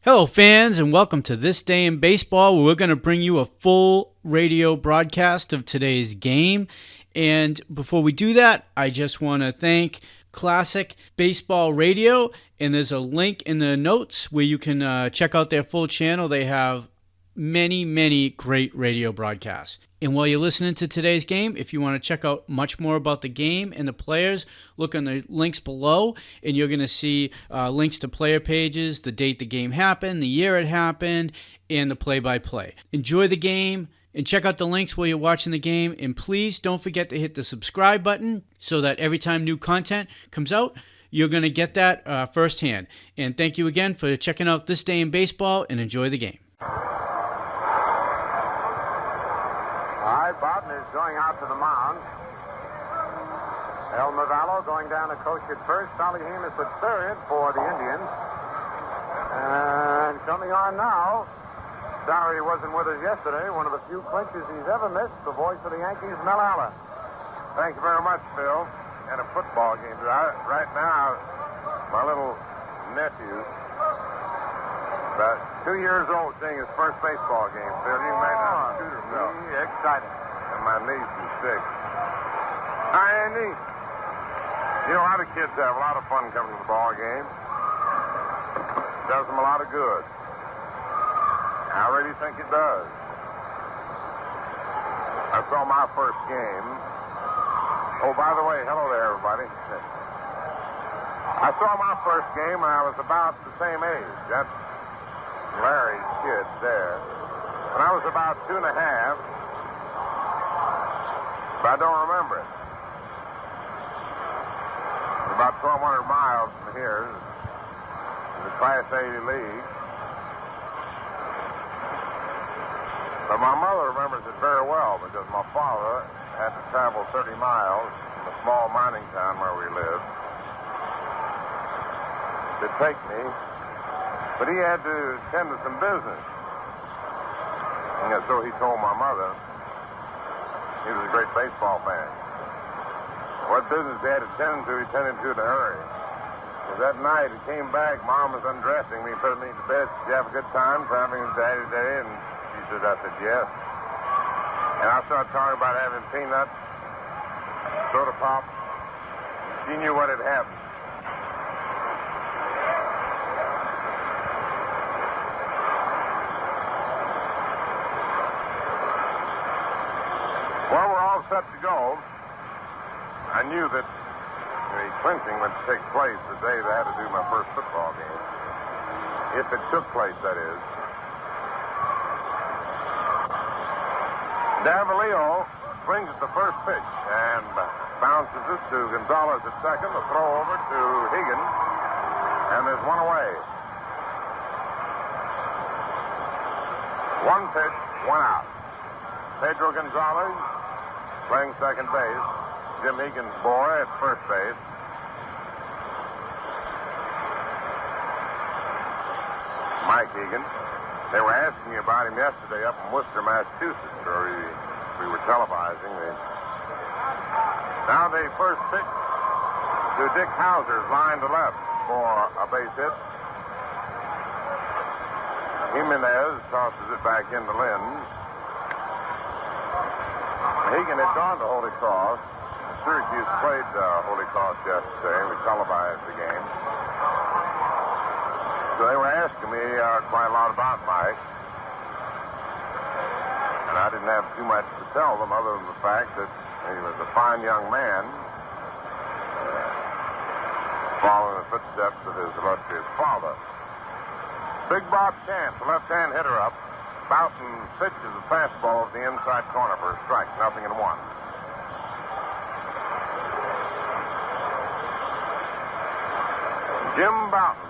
Hello, fans, and welcome to This Day in Baseball, where we're going to bring you a full radio broadcast of today's game. And before we do that, I just want to thank Classic Baseball Radio, and there's a link in the notes where you can check out their full channel. They have many great radio broadcasts. And while you're listening to today's game, if you want to check out much more about the game and the players, look on the links below, and you're going to see links to player pages, the date the game happened, the year it happened, and the play-by-play. Enjoy the game, and check out the links while you're watching the game, and please don't forget to hit the subscribe button so that every time new content comes out, you're going to get that firsthand. And thank you again for checking out This Day in Baseball, and enjoy the game. Barton is going out to the mound. El Mavallo going down to coach at first. Salihemus at third for the Indians. And coming on now, sorry he wasn't with us yesterday. One of the few clinches he's ever missed. The voice of the Yankees, Mel Allen. Thank you very much, Phil. And a football game. Right now, my little nephew, about 2 years old, seeing his first baseball game. Phil, you may not shoot himself. Exciting. And my niece is 6. Hi, niece. You know, a lot of kids have a lot of fun coming to the ball game. Does them a lot of good. I really think it does. I saw my first game. Oh, by the way, hello there, everybody. I saw my first game when I was about the same age. That's Larry's kid there. When I was about 2 and a half, but I don't remember it. It's about 1,200 miles from here, the Class A League. But my mother remembers it very well because my father had to travel 30 miles from a small mining town where we lived to take me. But he had to attend to some business. And so he told my mother he was a great baseball fan. What business he had to attend to, he tended to in a hurry. Because that night he came back, Mom was undressing me, putting me to bed. Did you have a good time traveling with Daddy today? And she said, I said, yes. And I started talking about having peanuts, soda pop. She knew what had happened. Well, we're all set to go. I knew that the clinching would take place the day that I had to do my first football game. If it took place, that is. Davalillo swings at the first pitch and bounces it to Gonzalez at second. The throw over to Higgins, and there's one away. One pitch, one out. Pedro Gonzalez playing second base. Jim Higgins' boy at first base. Mike Higgins. They were asking me about him yesterday up in Worcester, Massachusetts, where we were televising. Now the first pitch to Dick Hauser's line to left for a base hit. Jimenez tosses it back into Lynn. Higgins had gone to Holy Cross. Syracuse played Holy Cross yesterday. We televised the game. So they were asking me quite a lot about Mike. And I didn't have too much to tell them other than the fact that he was a fine young man following the footsteps of his illustrious father. Big Bob Chance, the left-hand hitter up. Boughton pitches a fastball at the inside corner for a strike. 0-1. Jim Boughton.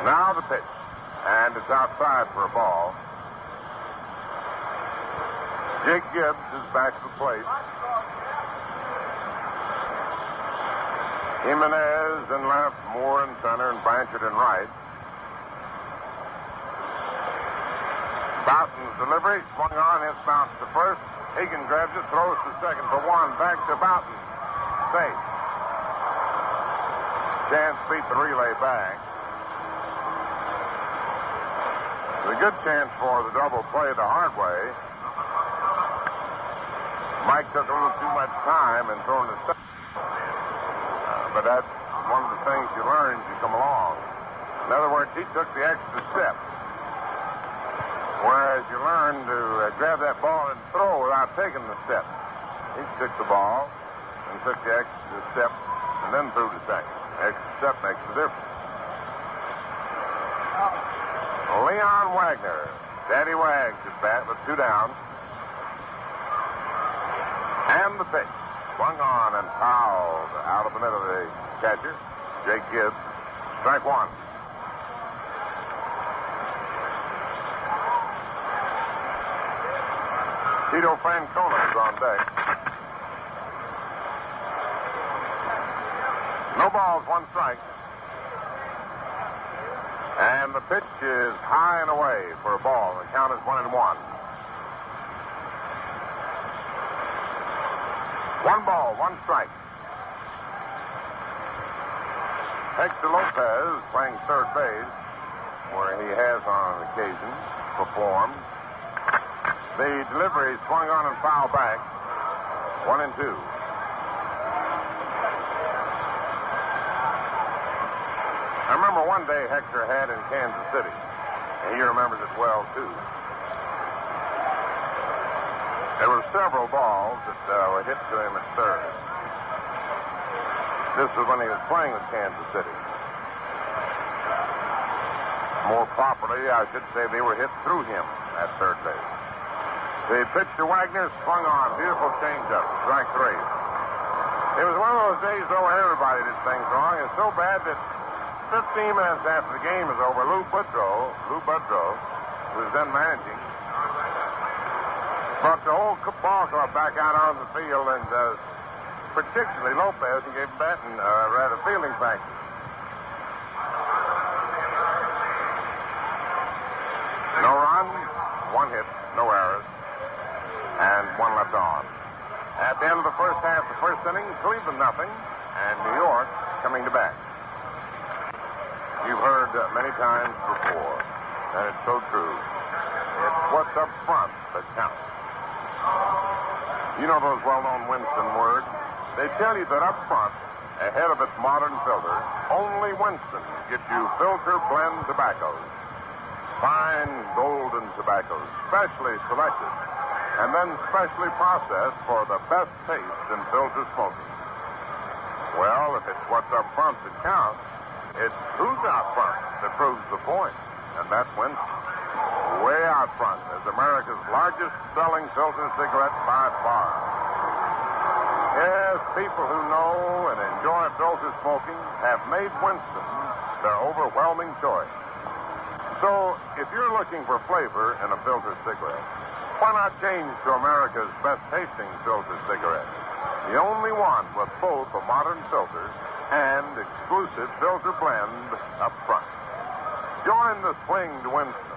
Now the pitch. And it's outside for a ball. Jake Gibbs is back to the plate. Jimenez in left, Moore in center, and Blanchard in right. Boughton's delivery, swung on, hits bounce to first. Higgins grabs it, throws to second for one, back to Boughton. Safe. Chance beat the relay back. A good chance for the double play the hard way. Mike took a little too much time in throwing the step. But that's one of the things you learn as you come along. In other words, he took the extra step. Whereas you learn to grab that ball and throw without taking the step. He took the ball and took the extra step and then threw the second. Extra step makes the difference. Leon Wagner. Daddy Wags is bat with 2 down. And the pitch. Swung on and fouled out of the middle of the catcher, Jake Gibbs. Strike 1. Tito Francona is on deck. No balls, 1 strike. And the pitch is high and away for a ball. The count is 1-1. 1 ball, 1 strike. Hector Lopez playing third base, where he has on occasion performed. The delivery swung on and fouled back. 1-2. I remember one day Hector had in Kansas City, and he remembers it well, too. There were several balls that were hit to him at third. This was when he was playing with Kansas City. More properly, I should say they were hit through him at third base. The pitch to Wagner swung on. Beautiful changeup. Strike 3. It was one of those days, though, where everybody did things wrong. It's so bad that 15 minutes after the game was over, Lou Boudreau, who was then managing, brought the whole ball club back out on the field, and particularly Lopez, and gave batting, rather fielding practice. No run, 1 hit, no errors, and 1 left on. At the end of the first half, the first inning, Cleveland nothing, and New York coming to bat. You've heard many times before, and it's so true. It's what's up front that counts. You know those well-known Winston words? They tell you that up front, ahead of its modern filter, only Winston gets you filter blend tobaccos. Fine golden tobaccos, specially selected, and then specially processed for the best taste in filter smoking. Well, if it's what's up front that counts, it's who's out front that proves the point, and that's Winston. Way out front is America's largest selling filter cigarette by far. Yes, people who know and enjoy filter smoking have made Winston their overwhelming choice. So, if you're looking for flavor in a filter cigarette, why not change to America's best tasting filter cigarette? The only one with both a modern filter and exclusive filter blend up front. Join the swing to Winston.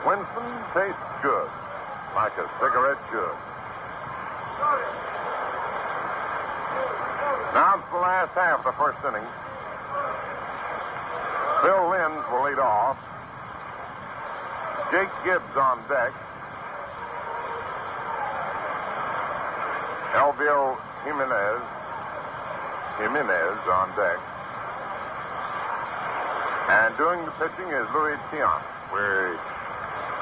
Winston tastes good, like a cigarette should. Now it's the last half of the first inning. Bill Linz will lead off. Jake Gibbs on deck. Elvio Jimenez on deck. And doing the pitching is Louis Tiant. We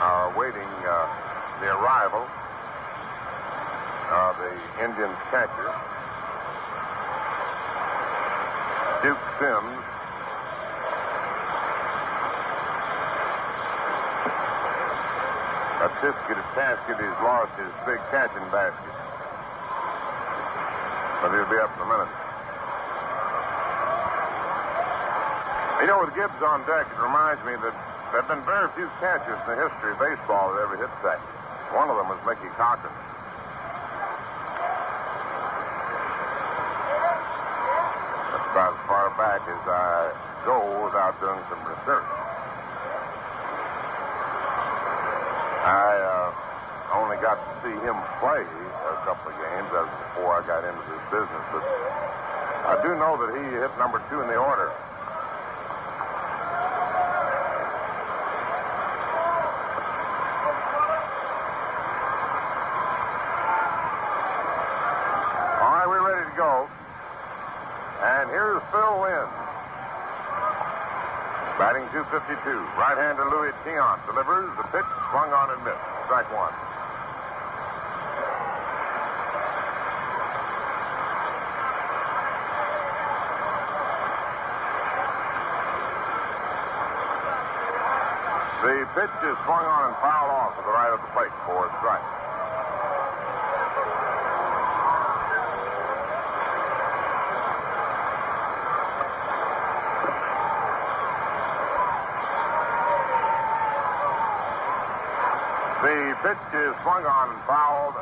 are awaiting the arrival of the Indians catcher, Duke Sims. A Taskett has lost his big catching basket. But he'll be up in a minute. You know, with Gibbs on deck, it reminds me that there have been very few catchers in the history of baseball that ever hit second. One of them was Mickey Cochrane. That's about as far back as I go without doing some research. I only got to see him play a couple of games. That was before I got into this business. But I do know that he hit number 2 in the order. All right, we're ready to go. And here's Phil Linz. Batting .252. Right-hander Louis Tiant delivers. The pitch swung on and missed. Strike 1. The pitch is swung on and fouled off to the right of the plate for a strike. The pitch is swung on and fouled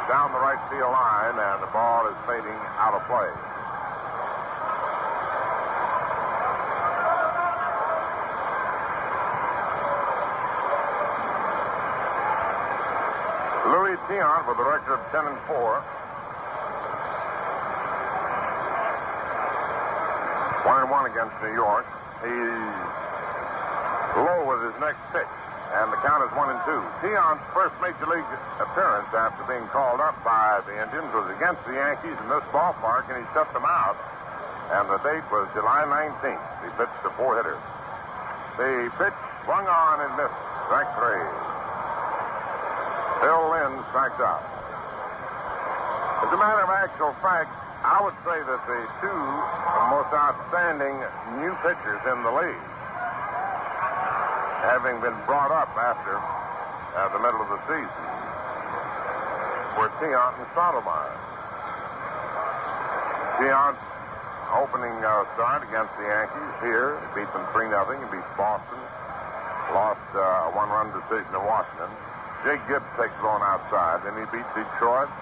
down the right field line, and the ball is fading out of play. Louis Tiant with a record of 10-4. 1-1 against New York. He's low with his next pitch, and the count is 1-2. Tiant's first major league appearance after being called up by the Indians was against the Yankees in this ballpark, and he shut them out. And the date was July 19th. He pitched a 4-hitter. The pitch swung on and missed. Strike 3. Phil Linz strikes out. As a matter of actual fact, I would say that the two most outstanding new pitchers in the league, having been brought up after the middle of the season, were Tiant and Stottlemyre. Tiant's opening start against the Yankees here, he beat them 3-0. He beat Boston, lost a 1-run decision to Washington. Jake Gibbs takes it on outside. Then he beat Detroit.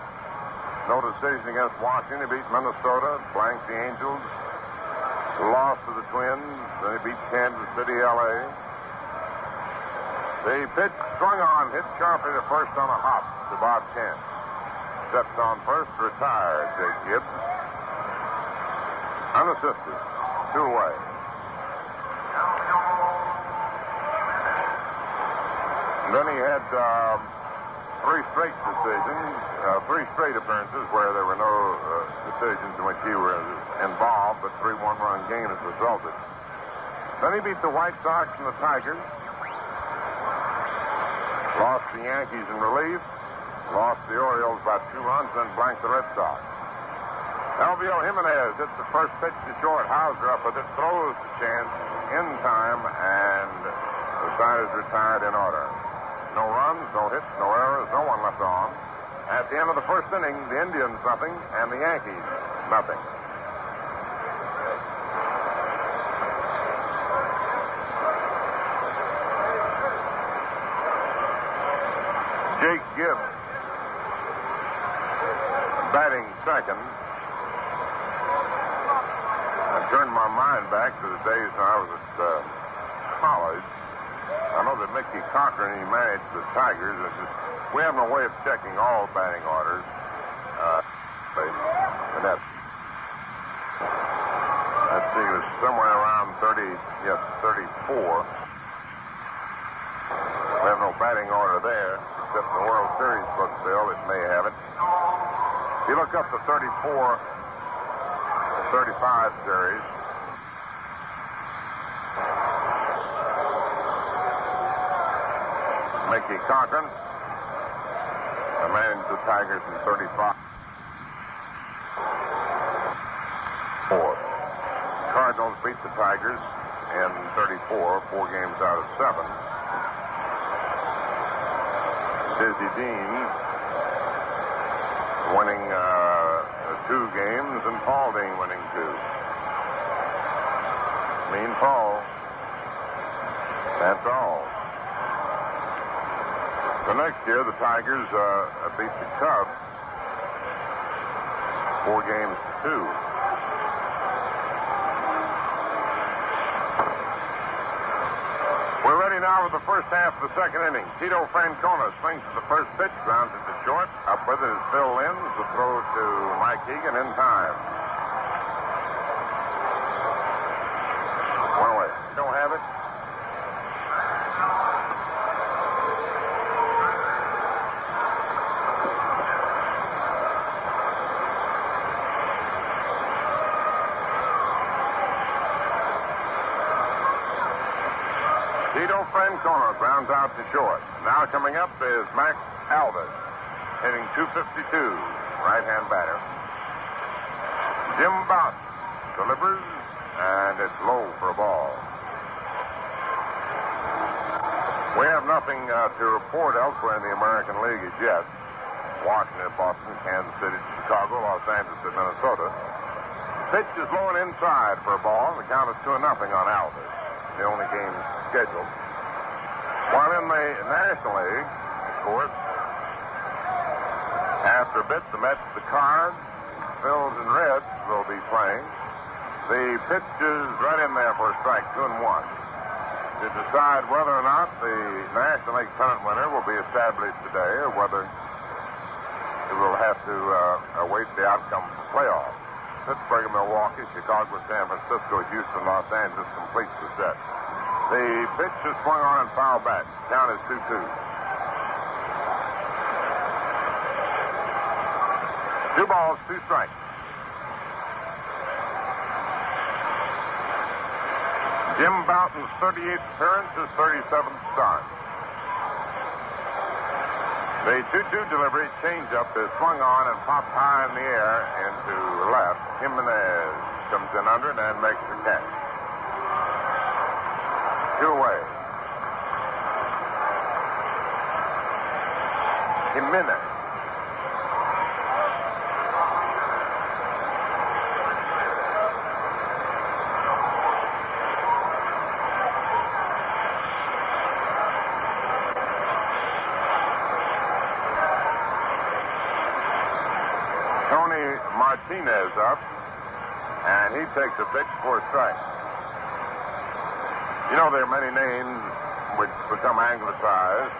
No decision against Washington. He beat Minnesota, blanked the Angels, lost to the Twins. Then he beat Kansas City, L.A. The pitch swung on, hit sharply to first on a hop to Bob Kent. Steps on first, retired Jake Gibbs. Unassisted, 2 away. And then he had 3 straight decisions, 3 straight appearances where there were no decisions in which he was involved, but 3 one-run games resulted. Then he beat the White Sox and the Tigers. Lost the Yankees in relief. Lost the Orioles by 2 runs, then blanked the Red Sox. Elvio Jimenez hits the first pitch to short. Hauser up with it, throws the chance in time, and the side is retired in order. No runs, no hits, no errors, no one left on. At the end of the first inning, the Indians nothing, and the Yankees nothing. Jake Gibbs batting second. I turned my mind back to the days when I was at college. I know that Mickey Cochran, he managed the Tigers. We have no way of checking all batting orders. And let's see, it was somewhere around 34. We have no batting order there, except the World Series book, Bill. It may have it. If you look up the 34, 35 series, Mickey Cochran managed the Tigers in 35. Cardinals beat the Tigers in 34, 4 games out of 7. Dizzy Dean winning 2 games, and Paul Dean winning 2. Mean Paul. That's all. The next year, the Tigers beat the Cubs 4 games to 2. We're ready now with the first half of the second inning. Tito Francona swings to the first pitch, grounds it to short. Up with it is Phil Linz. The throw to Mike Egan in time. Fran Corner grounds out to short. Now coming up is Max Alvis, hitting .252, right-hand batter. Jim Bouton delivers, and it's low for a ball. We have nothing to report elsewhere in the American League as yet. Washington, Boston, Kansas City, Chicago, Los Angeles, and Minnesota. Pitch is low and inside for a ball. The count is 2-0 on Alvis. The only game scheduled. While in the National League, of course, after a bit, the Mets, the Cards, Phils, and Reds will be playing. The pitch is right in there for a strike, 2-1. To decide whether or not the National League pennant winner will be established today or whether it will have to await the outcome of the playoffs. Pittsburgh and Milwaukee, Chicago, San Francisco, Houston, Los Angeles completes the set. The pitch is swung on and fouled back. Count is 2-2. 2 balls, 2 strikes. Jim Bouton's 38th appearance, his 37th start. The 2-2 delivery changeup is swung on and popped high in the air into left. Jimenez comes in under it and makes the catch. 2 away. Jimenez. Martinez up, and he takes a pitch for a strike. You know, there are many names which become anglicized,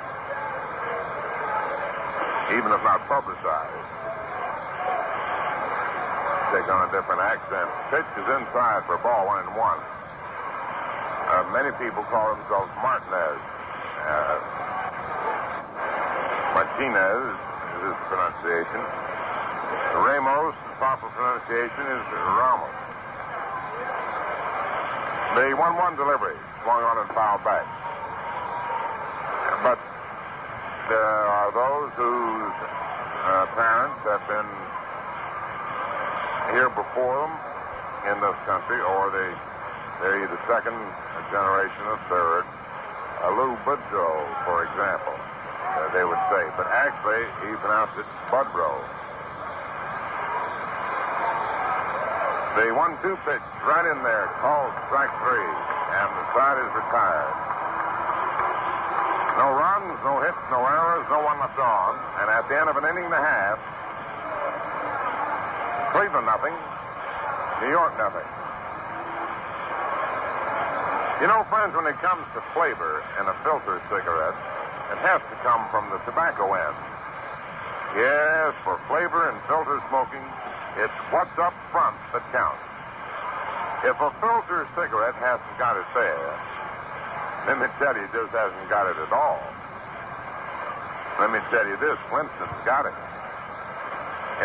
even if not publicized. Take on a different accent. Pitch is inside for a ball, 1-1. Many people call themselves Martinez. Martinez is his pronunciation. Ramos, the proper pronunciation is Ramos. The 1-1 delivery, swung on and fouled back. But there are those whose parents have been here before them in this country, or they're either second generation or third. Lou Boudreau, for example, they would say. But actually, he pronounced it Budrow. The 1-2 pitch right in there, called strike 3, and the side is retired. No runs, no hits, no errors, no one left on. And at the end of an inning and a half, Cleveland nothing, New York nothing. You know, friends, when it comes to flavor in a filter cigarette, it has to come from the tobacco end. Yes, for flavor and filter smoking, it's what's up front that counts. If a filter cigarette hasn't got it there, let me tell you, it just hasn't got it at all. Let me tell you this, Winston's got it.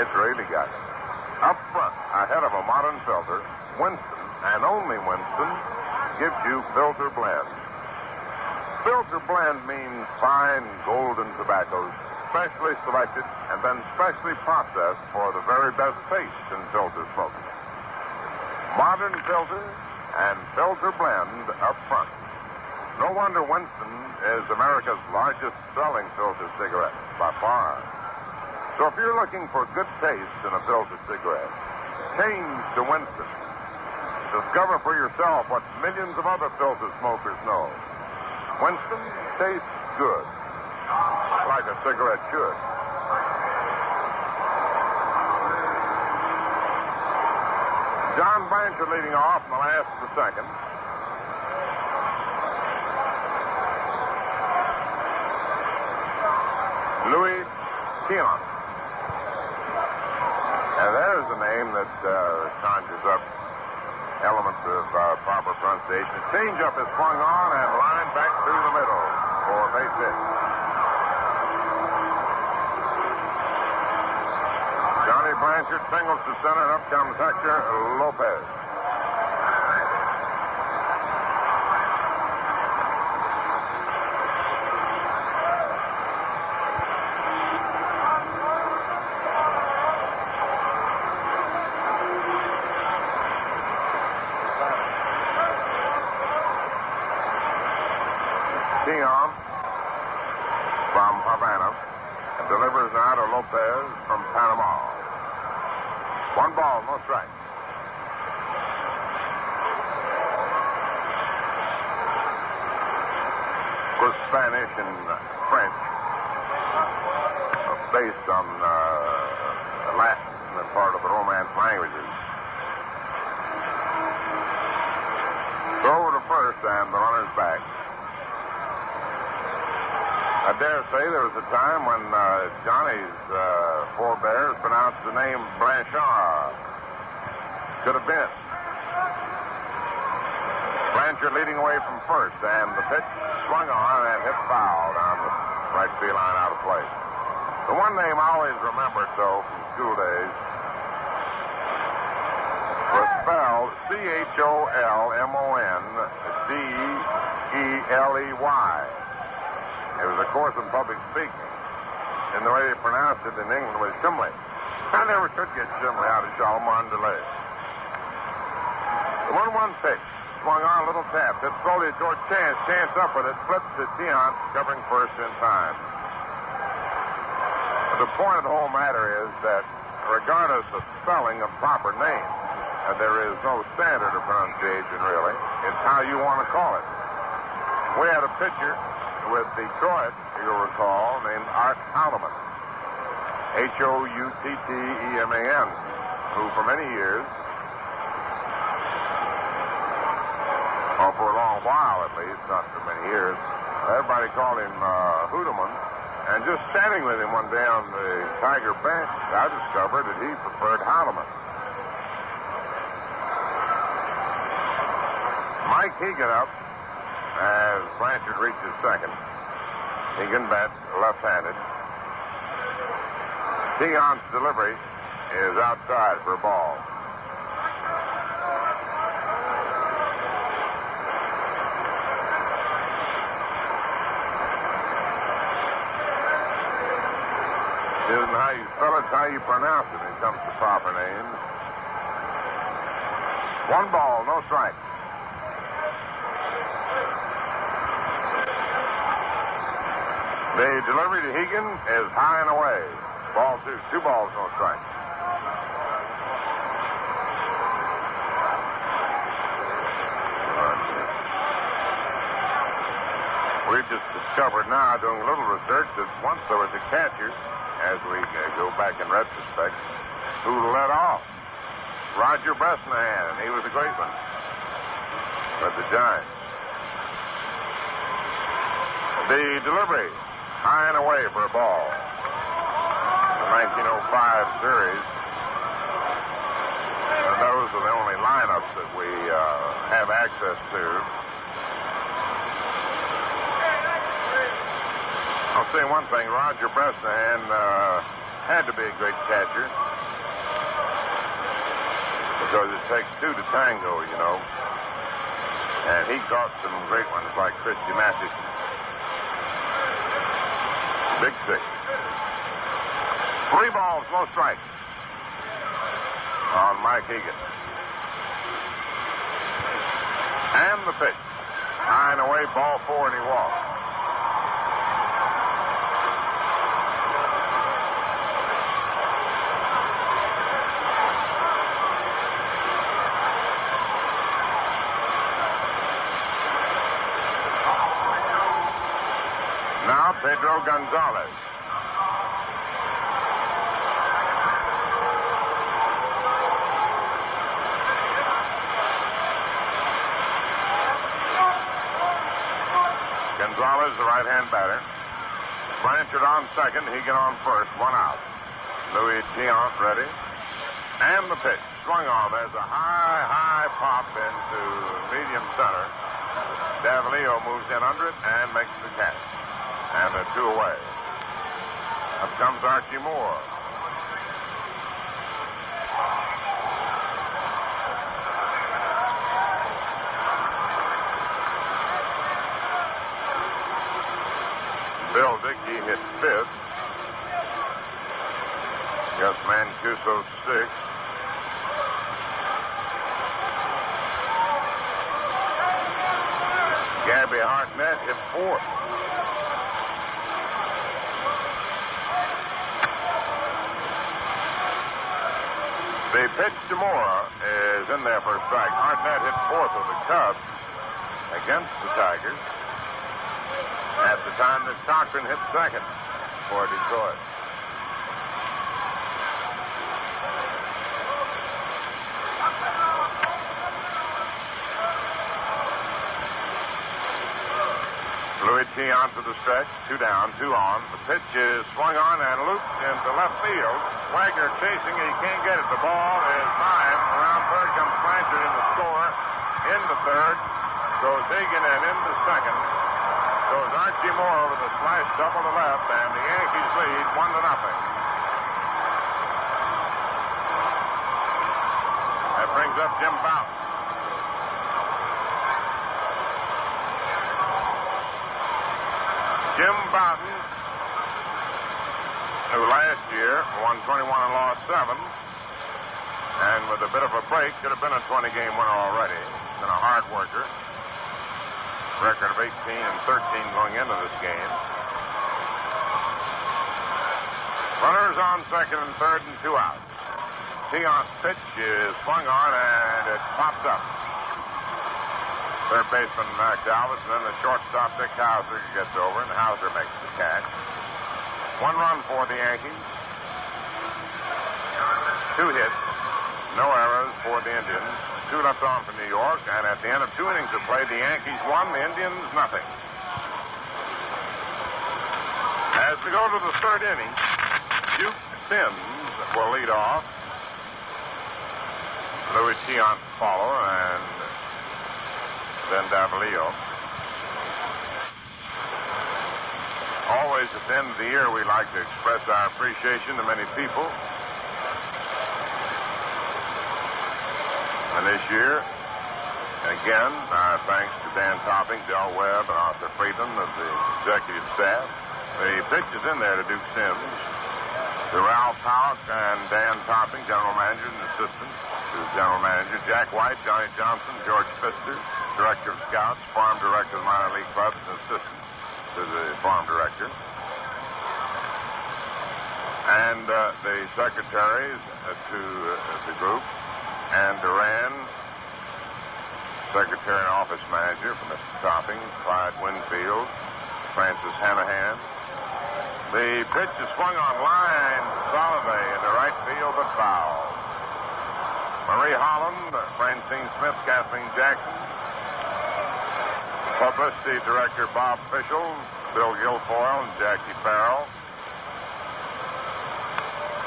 It's really got it. Up front, ahead of a modern filter, Winston, and only Winston, gives you filter blend. Filter blend means fine golden tobaccos, specially selected and then specially processed for the very best taste in filter smoking. Modern filter and filter blend up front. No wonder Winston is America's largest selling filter cigarette by far. So if you're looking for good taste in a filter cigarette, change to Winston. Discover for yourself what millions of other filter smokers know. Winston tastes good, like a cigarette should. John Blanchard leading off in the last of the second. Louis Keelan. And there's a name that conjures up elements of proper pronunciation. Changeup is swung on and lined back through the middle for a base hit. Johnny Blanchard singles to center, and up comes Hector Lopez. Renato Lopez from Panama. 1 ball, no strike. Of course, Spanish and French are based on Latin as part of the Romance languages. So over to first, and the runner's back. I dare say there was a time when Johnny's forebears pronounced the name Blanchard. Could have been. Blanchard leading away from first, and the pitch swung on and hit foul down the right field line out of play. The one name I always remembered, though, from school days was spelled Cholmondeley. It was a course in public speaking, and the way they pronounced it in England was Chumley. I never could get Chumley out of Cholmondeley. The 1-1 pitch. Swung on a little tap. Hit slowly toward Chance. Chance up with it. Flips to Tiant, covering first in time. But the point of the whole matter is that regardless of spelling of proper names, there is no standard of pronunciation, really. It's how you want to call it. We had a pitcher with Detroit, you'll recall, named Art Houteman. Houteman, who for many years, for a long while at least, not for many years, everybody called him Houteman. And just standing with him one day on the Tiger bench, I discovered that he preferred Houteman. Mike Hegan up as Blanchard reaches second. Hegan bats left-handed. Tiant's delivery is outside for a ball. It isn't how you spell it, it's how you pronounce it when it comes to proper names. 1 ball, no strike. The delivery to Hegan is high and away. Ball 2. 2 balls, no strike. We've just discovered now, doing a little research, that once there was a catcher, as we go back in retrospect, who led off. Roger Bresnahan, and he was a great one. But the Giants. The delivery, high and away for a ball. The 1905 series. And those are the only lineups that we have access to. I'll say one thing, Roger Bresnahan had to be a great catcher because it takes 2 to tango, you know. And he caught some great ones like Christy Mathewson. Big 6. 3 balls, no strike on Mike Hegan. And the pitch. High and away, ball 4, and he walked. Now Pedro Gonzalez. Gonzalez, the right-hand batter. Blanchard on second, Hegan on first, 1 out. Louis Tiant ready. And the pitch. Swung on. There's a high pop into medium center. Davalillo moves in under it and makes the catch. And they're 2 away. Up comes Archie Moore. Bill Dickey hit 5th. Gus Mancuso 6th. Gabby Hartnett hit 4th. pitch to Moore is in there for a strike. Hartnett hit fourth of the Cubs against the Tigers at the time that Cochran hit second for Detroit. Louis Tiant to the stretch, 2 down, 2 on. The pitch is swung on and looped into left field. Wagner chasing, he can't get it. The ball is high. Around third comes Blanchard in the score. Into third goes Hagan, and into second goes Archie Moore over the slash double to left, and the Yankees lead 1-0. That brings up Jim Bouton. Jim Bouton, who last year won 21 and lost 7, and with a bit of a break, could have been a 20-game winner already. He's been a hard worker. Record of 18 and 13 going into this game. Runners on second and third and 2 outs. Tiant's pitch is swung on, and it pops up. Third baseman Max Alvis, and then the shortstop Dick Hauser gets over, and Hauser makes the catch. 1 run for the Yankees. 2 hits. No errors for the Indians. 2 left on for New York, and at the end of 2 innings of play, the Yankees won, the Indians nothing. As we go to the third inning, Duke Sims will lead off. Louis Tiant follow, and then Davalillo. Always at the end of the year, we like to express our appreciation to many people. And this year, again, our thanks to Dan Topping, Del Webb, and Arthur Friedland of the executive staff. The pitch is in there to Duke Sims, to Ralph Howick and Dan Topping, general manager and assistant to general manager, Jack White, Johnny Johnson, George Pfister, director of scouts, farm director of the minor league clubs, and assistant to the farm director. And the secretaries to the group, Ann Duran, secretary and office manager for Mr. Topping, Clyde Winfield, Francis Hanahan. The pitch is swung on line, Soliday into right field, but foul. Marie Holland, Francine Smith, Kathleen Jackson, publicity director Bob Fischel, Bill Guilfoyle, and Jackie Farrell,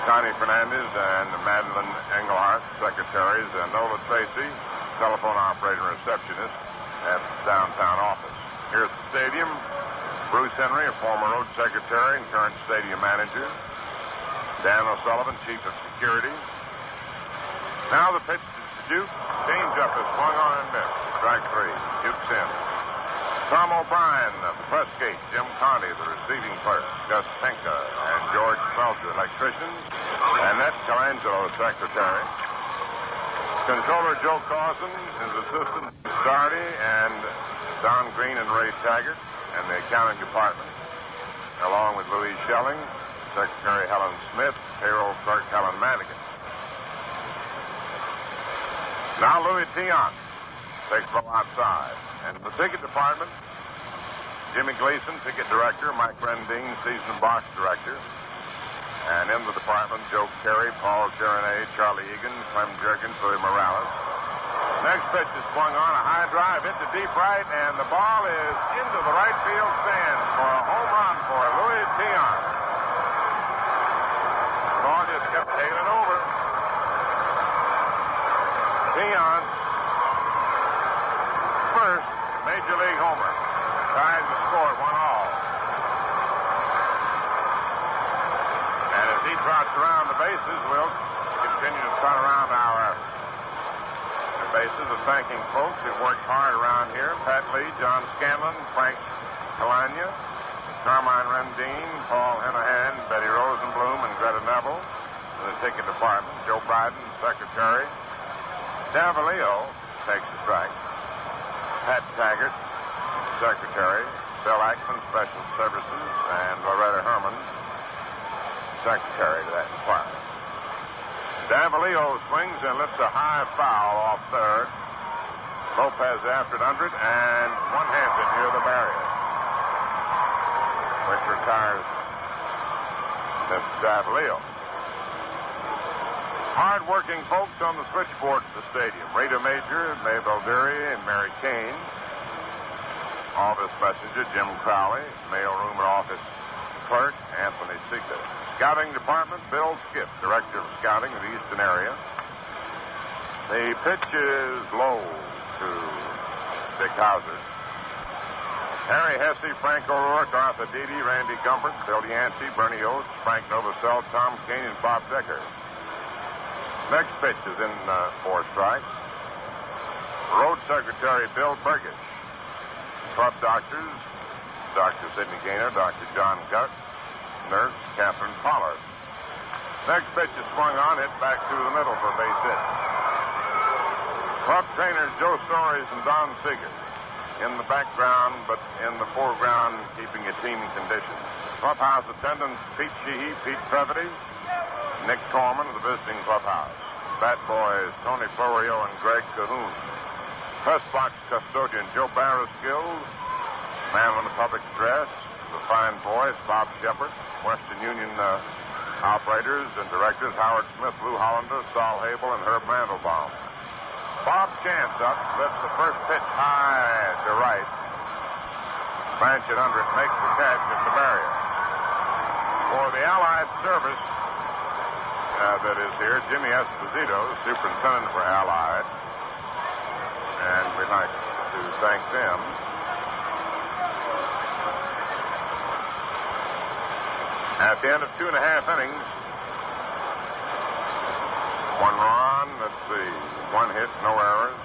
Connie Fernandez and Madeline Engelhart, secretaries, and Nola Tracy, telephone operator and receptionist at the downtown office. Here at the stadium, Bruce Henry, a former road secretary and current stadium manager, Dan O'Sullivan, chief of security. Now the pitch to Duke. Change-up is swung on and missed. Strike 3. Duke Sims. Tom O'Brien of the press gate, Jim Conti, the receiving clerk, Gus Penka, and George Smelter, electricians, and Annette Colangelo, secretary. Controller Joe Carson, his assistant Stardy, and Don Green and Ray Taggart, and the accounting department, along with Louise Schelling, Secretary Helen Smith, payroll clerk Helen Madigan. Now Louis Tiant takes the outside. And in the ticket department, Jimmy Gleason, ticket director, Mike Rendine, season box director. And in the department, Joe Carey, Paul Cherenay, Charlie Egan, Clem Jerkins, Louis Morales. Next pitch is swung on, a high drive into deep right, and the ball is into the right field stands for a home run for Louis Tiant. The ball just kept tailing over. Tiant, first Major League homer, ties the score at 1-all. And as he trots around the bases, we'll continue to trot around our bases of thanking folks who've worked hard around here. Pat Lee, John Scanlon, Frank Kalanya, Carmine Rendine, Paul Hanahan, Betty Rosenblum, and Greta Neville in the ticket department. Joe Bryden, secretary. Davalillo takes the strike. Pat Taggart, secretary. Bill Ackman, special services, and Loretta Herman, secretary to that department. Davalillo swings and lifts a high foul off third. Lopez after it under it and one-handed near the barrier, which retires Mr. Davalillo. Hard-working folks on the switchboard at the stadium. Rita Major, Mabel Deary, and Mary Kane. Office messenger, Jim Crowley. Mailroom and office clerk, Anthony Sigler. Scouting department, Bill Skipp, director of scouting of the eastern area. The pitch is low to Dick Hauser. Harry Hesse, Frank O'Rourke, Arthur Deedy, Randy Gumbert, Bill Yancey, Bernie Oates, Frank Novosel, Tom Kane, and Bob Decker. Next pitch is in 4 strikes. Road Secretary Bill Burgess. Club doctors, Dr. Sidney Gaynor, Dr. John Gutt, nurse Catherine Pollard. Next pitch is swung on, hit back through the middle for a base hit. Club trainers Joe Stories and Don Seeger. In the background, but in the foreground, keeping a team in condition. Clubhouse attendants Pete Sheehy, Pete Trevedy, Nick Torman of the visiting clubhouse. Bat boys Tony Florio and Greg Cahoon. Press box custodian Joe Barraskills. Man on the public address, the fine boys Bob Shepard. Western Union operators and directors Howard Smith, Lou Hollander, Saul Habel, and Herb Mandelbaum. Bob Chance up, lifts the first pitch high to right. Blanchard under it, makes the catch at the barrier. For the Allied service that is here, Jimmy Esposito, superintendent for Allied, and we'd like to thank them. At the end of 2.5 innings, 1 run, let's see, 1 hit, no errors,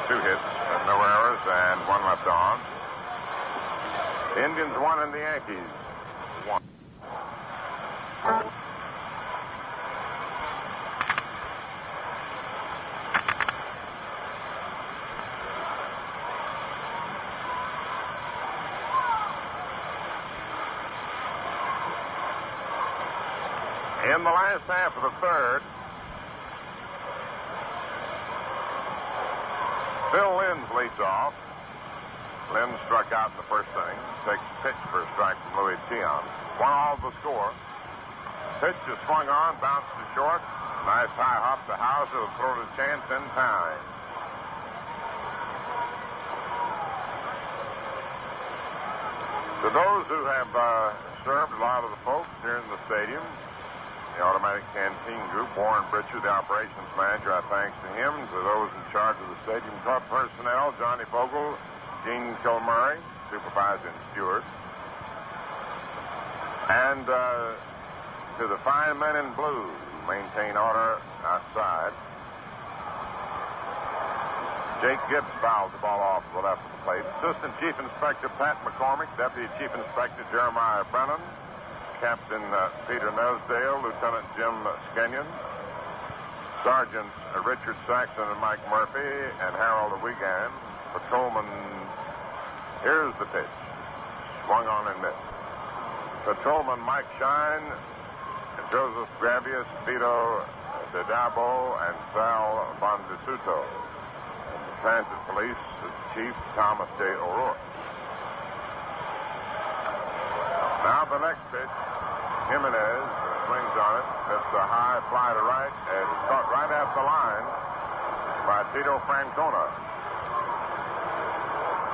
2 hits, no errors, and 1 left on. The Indians 1 and the Yankees 1. In the last half of the third, Bill Linz leads off. Linz struck out in the first inning. Takes a pitch for a strike from Louis Cheon. 1-all the score. Pitch is swung on, bounced to short. Nice high hop to Hauser will throw to Chance in time. To those who have served a lot of the folks here in the stadium, the Automatic Canteen Group, Warren Britcher, the operations manager, our thanks to him. To those in charge of the stadium club personnel, Johnny Vogel, Gene Kilmurray, supervisor and steward. And to the fine men in blue who maintain order outside. Jake Gibbs fouls the ball off to the left of the plate. Assistant Chief Inspector Pat McCormick, Deputy Chief Inspector Jeremiah Brennan, Captain Peter Nesdale, Lieutenant Jim Skenyon, Sergeants Richard Saxon and Mike Murphy, and Harold Wiegand. Patrolman, here's the pitch. Swung on and missed. Patrolman Mike Shine, Joseph Gravius, Vito Dedabo, and Sal Bondisuto. Transit Police Chief Thomas J. O'Rourke. Now the next pitch, Jimenez swings on it. It's a high fly to right. It's caught right at the line by Tito Francona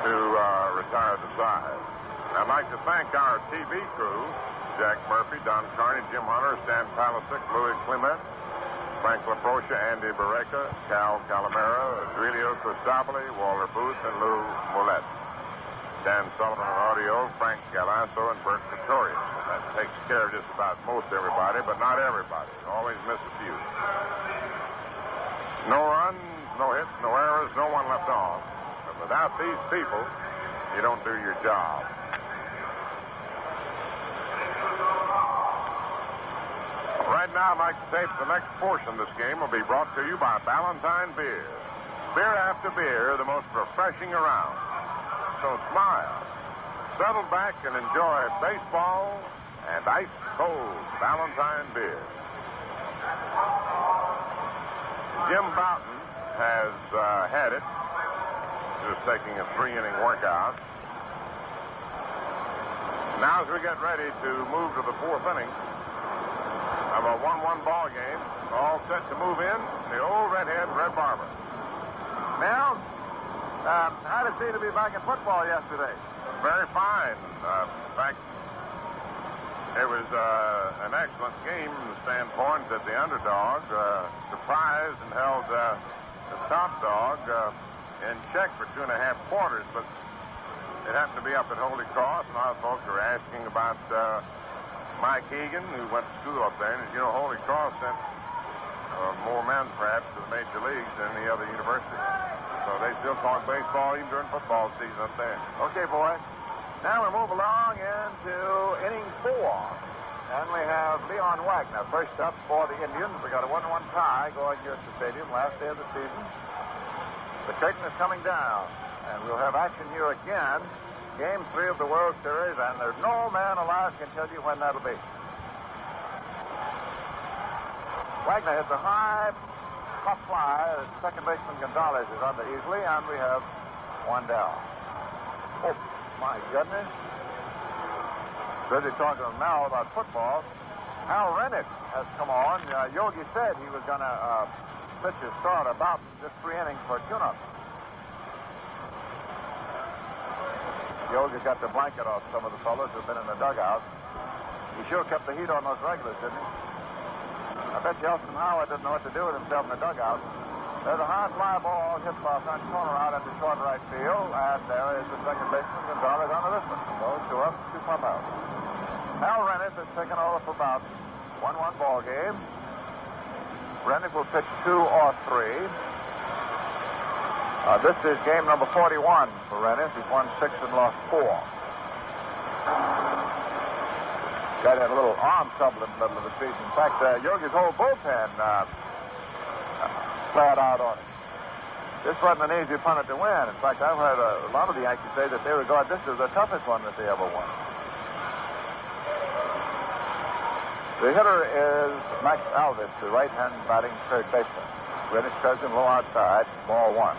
to retire the side. I'd like to thank our TV crew, Jack Murphy, Don Carney, Jim Hunter, Stan Palisic, Louis Clement, Frank LaProcha, Andy Barreca, Cal Calamera, Adrilio Cristabile, Walter Booth, and Lou Moulette. Dan Sullivan on audio, Frank Galasso, and Bert Pretorius. That takes care of just about most everybody, but not everybody. Always miss a few. No runs, no hits, no errors, no one left on. But without these people, you don't do your job. Right now, I'd like to say that the next portion of this game will be brought to you by Ballantine Beer. Beer after beer, the most refreshing around. So smile, settle back, and enjoy baseball and ice-cold Ballantine beer. Jim Boughton has had it. Just taking a 3-inning workout. Now as we get ready to move to the 4th inning of a 1-1 ball game, all set to move in, the old redhead, Red Barber. Mel, how did it seem to be back in football yesterday? Very fine. In fact, it was an excellent game from the standpoint that the underdog surprised and held the top dog in check for 2.5 quarters, but it happened to be up at Holy Cross, and a lot of folks were asking about Mike Egan, who went to school up there. And as you know, Holy Cross sent more men, perhaps, to the major leagues than any other university. So they still talk baseball even during football season up there. Okay, boys. Now we move along into inning 4. And we have Leon Wagner first up for the Indians. We got a 1-1 tie going here at the stadium, last day of the season. The curtain is coming down, and we'll have action here again. Game 3 of the World Series, and there's no man alive can tell you when that'll be. Wagner hits a high pop fly. Second baseman Gonzalez is under easily, and we have one down. Oh, my goodness. Busy talking to Mel about football. Hal Rennick has come on. Yogi said he was going to pitch his start about just 3 innings for a tune-up. Yogi got the blanket off some of the fellows who've been in the dugout. He sure kept the heat on those regulars, didn't he? I bet you Elston Howard didn't know what to do with himself in the dugout. There's a high fly ball hit by front corner out into short right field, and there is the second baseman Gonzalez on the list. So 2 up, 2 pump out. Hal Rennick has taken over for Boughton. 1-1 ball game. Rennick will pitch 2 or 3. This is game number 41 for Rennick. He's won 6 and lost 4. Got had a little arm trouble in the middle of the season. In fact, Yogi's whole bullpen flat out on him. This wasn't an easy opponent to win. In fact, I've heard a lot of the Yankees say that they regard this as the toughest one that they ever won. The hitter is Max Alvis, the right-hand batting third baseman. Rennick throws him low outside, ball 1.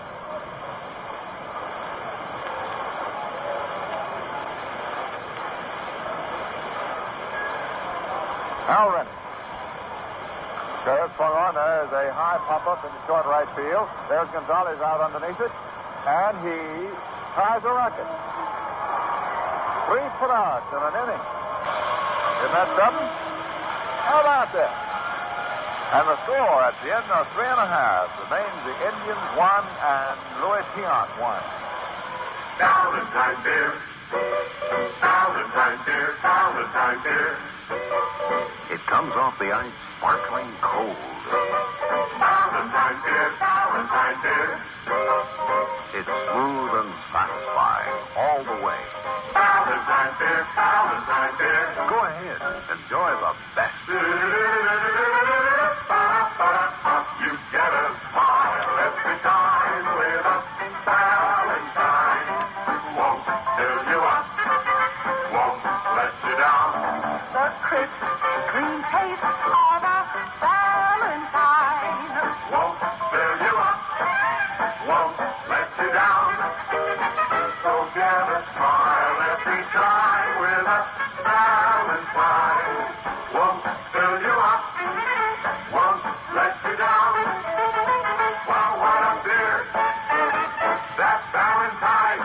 Hal Rennick. Curve swung on. There's a high pop-up in the short right field. There's Gonzalez out underneath it, and he tries a rocket. 3 putouts in an inning. Isn't that something? How about that? And the score at the end of 3 1/2 remains the Indians 1 and Louis Tiant 1. Valentine beer. Valentine beer. Valentine beer. It comes off the ice sparkling cold. Valentine beer. Valentine beer. It's smooth and satisfying all the way. Valentine beer. Valentine beer. Go ahead. Enjoy the best. You get a smile every time with a Valentine. Won't fill you up, won't let you down. The crisp, green taste of a Valentine. Won't fill you up, won't let you down. So get a smile every time with a Valentine. Won't fill you up, won't let you down. Wow, what a beer! That's Valentine.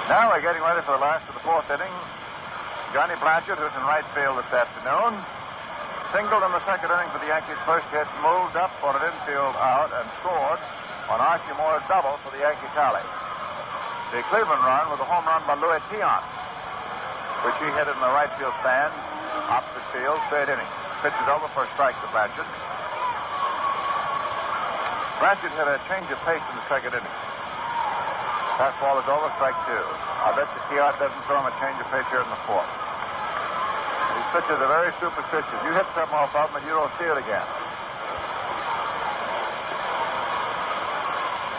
Now we're getting ready for the last of the 4th inning. Johnny Blanchard, who's in right field this afternoon, singled in the 2nd inning for the Yankees' first hit, moved up on an infield out, and scored on Archie Moore's double for the Yankee tally. The Cleveland run was a home run by Louis Tiant, which he hit in the right field stand, opposite field, 3rd inning. Pitch is over for a strike to Blanchard. Blanchard hit a change of pace in the 2nd inning. Fastball is over, strike 2. I bet you Tiant doesn't throw him a change of pace here in the 4th. These pitchers are very superstitious. You hit something off of them and you don't see it again.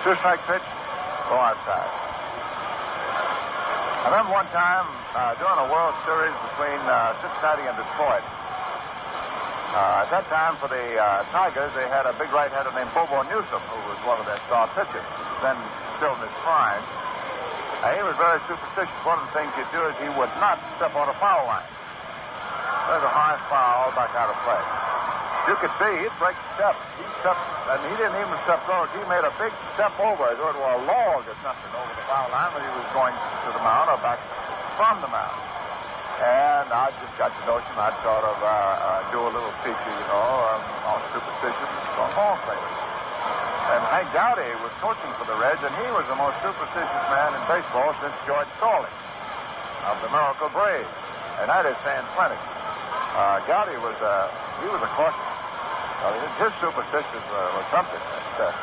Two-strike pitch, go outside. I remember one time during a World Series between Cincinnati and Detroit. At that time, for the Tigers, they had a big right-hander named Bobo Newsom, who was one of their star pitchers, then still in his prime. He was very superstitious. One of the things he'd do is he would not step on a foul line. There's a high foul back out of play. You could see he'd break the step. He stepped, and he didn't even step forward. He made a big step over, as though it were a log or something over the foul line when he was going to the mound or back from the mound. And I just got the notion I'd sort of do a little feature, on superstition on ball players. And Hank Gowdy was coaching for the Reds, and he was the most superstitious man in baseball since George Stallings of the Miracle Braves. And that is saying plenty. Gowdy was a cautious. His superstition was something that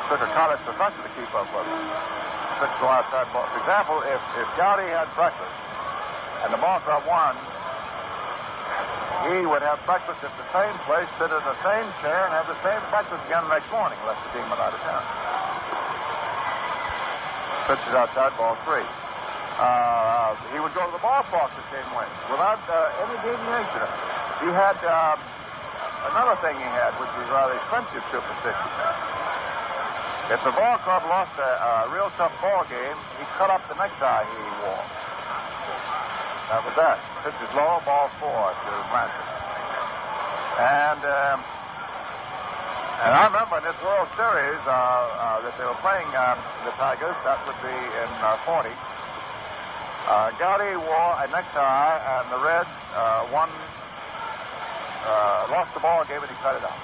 took a college professor to keep up with. Such go outside ball. For example, if Gowdy had breakfast and the ball club won, he would have breakfast at the same place, sit in the same chair, and have the same breakfast again the next morning, unless the team went out of town. Pitches outside, ball 3. He would go to the ballpark the same way, without any deviation. He had another thing he had, which was rather expensive superstition. If the ball club lost a real tough ball game, he cut up the necktie he wore. That was that. Pitches low, ball 4 to Blanchard. And I remember in this World Series that they were playing the Tigers. That would be in 40. Gowdy wore a necktie, and the Reds lost the ball game, and he cut it up.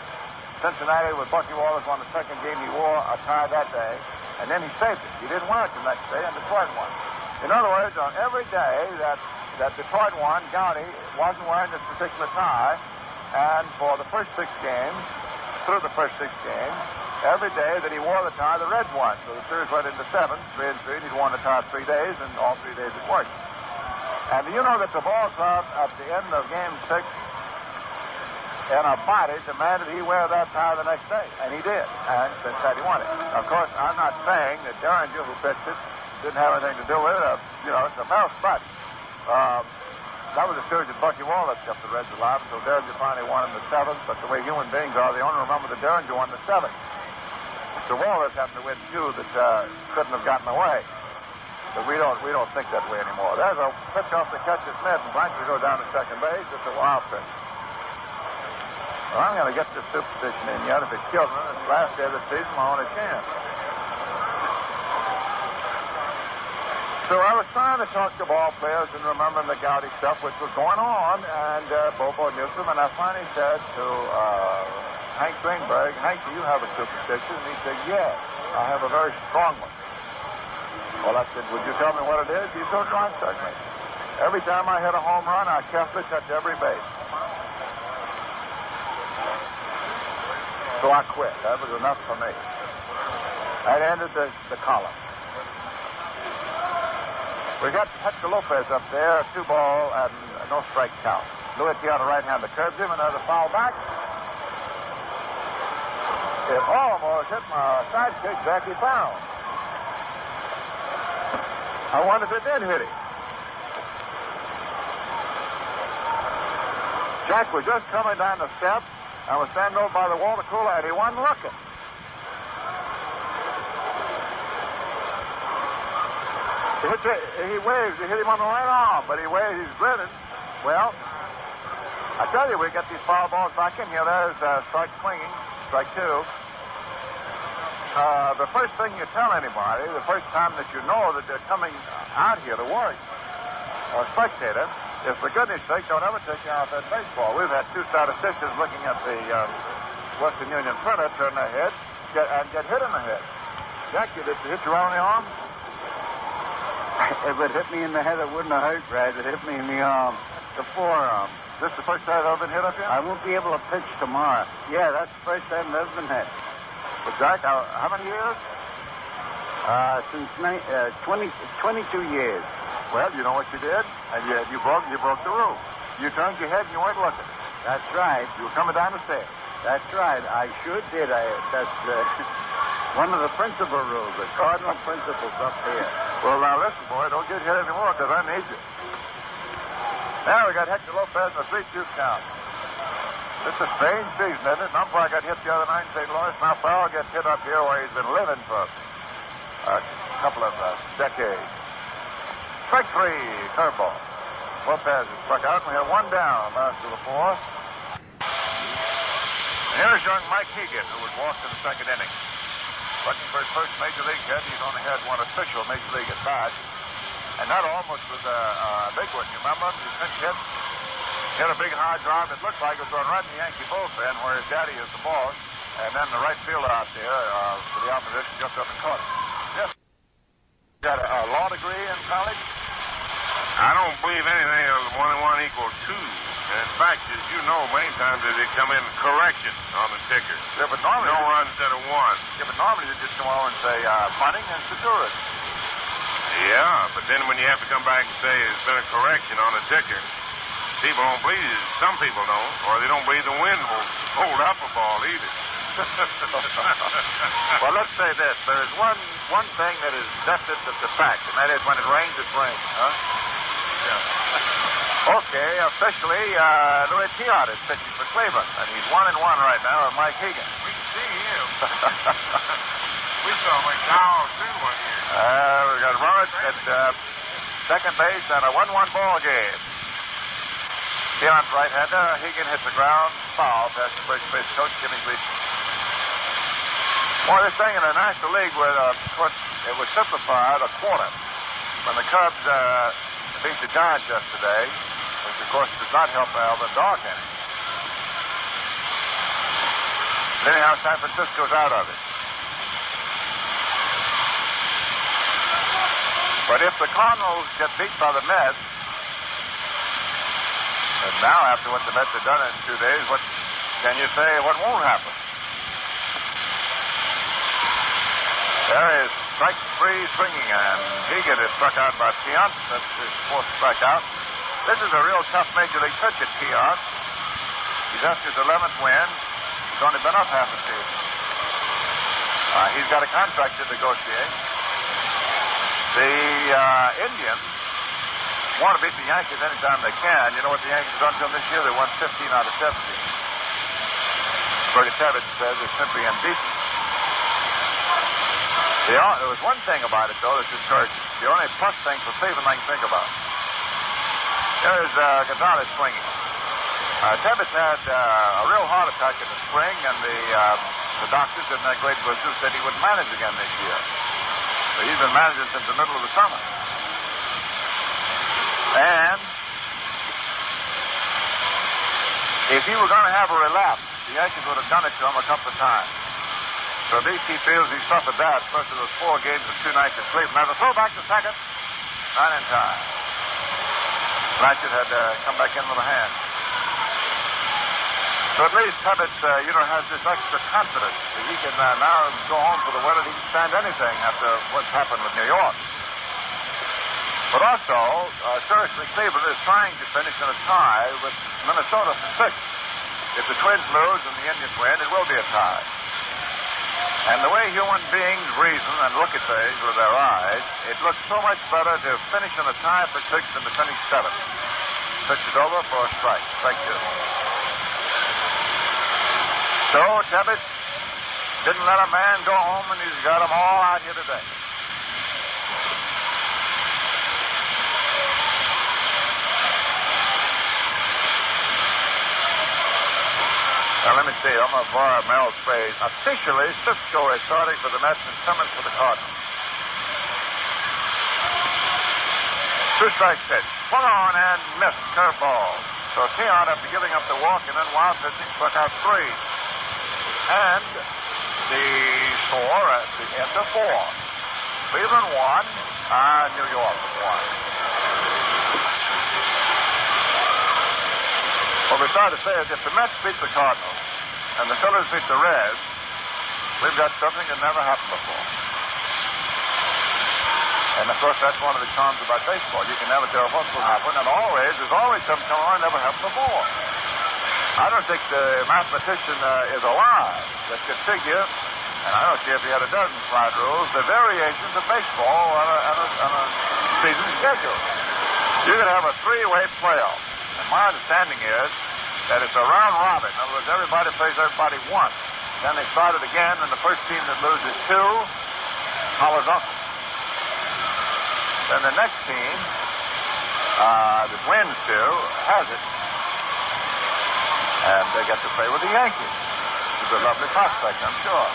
Cincinnati, with Bucky Wallace, won the second game. He wore a tie that day, and then he saved it. He didn't wear it the next day, and Detroit won. In other words, on every day that Detroit won, Gowdy wasn't wearing this particular tie, and for the first 6 games, through the first 6 games, every day that he wore the tie, the Reds won. So the series went into 7, 3-3, and he'd worn the tie 3 days, and all 3 days it worked. And do you know that the ball club, at the end of game 6, in a body, demanded he wear that tie the next day? And he did, and Cincinnati won it. Of course, I'm not saying that Derringer, who pitched it, didn't have anything to do with it. It's a mouse, but that was a series that Bucky Wallace kept the Reds alive until Derringer finally won in the 7th. But the way human beings are, they only remember that Derringer won the 7th. So Wallace happened to win 2 that couldn't have gotten away. But we don't think that way anymore. There's a pitch off the catcher's mitt, and Blanchard goes down to second base. It's a wild pitch. Well, I'm going to get this superstition in yet. If it kills me, it's the last day of the season, my only chance. So I was trying to talk to ball players and remembering the Gowdy stuff, which was going on, and Bobo Newsom, and I finally said to Hank Greenberg, Hank, do you have a superstition? And he said, yes, I have a very strong one. Well, I said, would you tell me what it is? He said, no, certainly. Every time I hit a home run, I carefully touch every base. So I quit. That was enough for me. That ended the column. We got Hector Lopez up there, 2 ball and no strike count. Louis Tiana right-hander curves him, another foul back. If almost hit my sidekick, Jackie Brown. I wonder if it did hit him. Jack was just coming down the steps. I was standing over by the water cooler, and he wasn't looking. He waved. He hit him on the right arm, but he waved. He's grinning. Well, I tell you, we get these foul balls back in here. There's strike swinging, strike 2. The first thing you tell anybody, the first time that you know that they're coming out here to work, or spectator, is for goodness sake, don't ever take your eye off that baseball. We've had 2 statisticians looking at the Western Union printer turn their head and get hit in the head. Jack, did it hit you right on the arm? If it hit me in the head, it wouldn't have hurt, Brad. It hit me in the arm, the forearm. Is this the first time I've ever been hit up here? I won't be able to pitch tomorrow. Yeah, that's the first time I've ever been hit. Well, Jack, how many years? Since 22 years. Well, you know what you did? And you broke the rule. You turned your head and you weren't looking. That's right. You were coming down the stairs. That's right. I sure did. One of the principal rules, the cardinal principles up here. Well, now listen, boy, don't get hit anymore because I need you. Now we got Hector Lopez in a 3-2 count. This is a strange season, isn't it? An umpire got hit the other night in St. Louis. Now Farrell gets hit up here where he's been living for a couple of decades. Strike 3, curveball. Lopez is struck out, and we have one down, last of the fourth. And here's young Mike Hegan, who was walked in the second inning. Looking for his first major league hit. He's only had one official major league at bat. And that almost was a big one. You remember? He pinch hit. Hit a big high drive. It looked like it was going right in the Yankee bullpen where his daddy is the boss. And then the right fielder out there for the opposition jumped up and caught it. Yes. Got a law degree in college? I don't believe anything of 1 and 1 equals 2. In fact, as you know, many times they come in correction on the ticker. Yeah, but normally... No runs instead of 1. Yeah, but normally you just come over and say, bunting and security. Yeah, but then when you have to come back and say there's been a correction on the ticker, people don't believe it. Some people don't, or they don't believe the wind will hold up a ball either. Well, let's say this. There is one thing that is definite that's a fact, and that is when it rains, huh? Yeah. Okay, officially, Louis Tiant is pitching for Cleveland, and he's 1 and 1 right now with Mike Hegan. We can see him. We saw McDowell, too, one year. We got runners at second base and a 1-1 ball game. Tiant right-hander. Hegan hits the ground. Foul past the first base coach, Jimmy Gleason. Boy, this thing in the National League where, of course, it was simplified a quarter. When the Cubs beat the Giants yesterday, which, of course, does not help Alvin Dawg any. But anyhow, San Francisco's out of it. But if the Cardinals get beat by the Mets, and now after what the Mets have done in 2 days, what can you say what won't happen? There is strike 3 swinging, and Hegan is struck out by Tiant. That's his 4th strikeout. This is a real tough major league pitch at Tiant. He's after his 11th win. He's only been up half a season. He's got a contract to negotiate. The Indians want to beat the Yankees anytime they can. You know what the Yankees have done to them this year? They won 15 out of 17. Bergatevich says it's simply indecent. There was one thing about it, though, that's encouraging. The only plus thing for Cleveland I can think about. There's Gonzalez swinging. Tebbets had a real heart attack in the spring, and the doctors in that great blizzard said he wouldn't manage again this year. But he's been managing since the middle of the summer. And if he were going to have a relapse, the Yankees would have done it to him a couple of times. So at least he feels he suffered that, especially those 4 games and 2 nights at Cleveland. Now the throw back to second, not in time. Blanchard had come back in with a hand. So at least Tebbets, has this extra confidence that he can now go home for the weather. He can stand anything after what's happened with New York. But also, seriously, Cleveland is trying to finish in a tie with Minnesota for 6. If the Twins lose and the Indians win, it will be a tie. And the way human beings reason and look at things with their eyes, it looks so much better to finish in a tie for 6 than to finish 7. Pitch it over for a strike. Strike 2. So, Tebbets didn't let a man go home, and he's got them all out here today. Now, let me see. I'm going to borrow Mel's phrase. Officially, Cisco is starting for the Mets and Simmons for the Cardinals. 2 strikes pitch. Swung on and missed. Curveball. So Tiant, after giving up the walk and then wild pitching, struck out 3. And the score at the end of 4. Cleveland 1, New York 1. What we're trying to say is if the Mets beat the Cardinals and the Phillies beat the Reds, we've got something that never happened before. And, of course, that's one of the charms about baseball. You can never tell what will happen, and there's always something coming on that never happened before. I don't think the mathematician is alive that could figure and I don't care if he had a dozen slide rules, the variations of baseball on a season schedule. You could have a three-way playoff. And my understanding is that it's a round robin. In other words, everybody plays everybody once. Then they start it again, and the first team that loses two hollers up. Then the next team that wins two has it. And they get to play with the Yankees. It's a lovely prospect, I'm sure.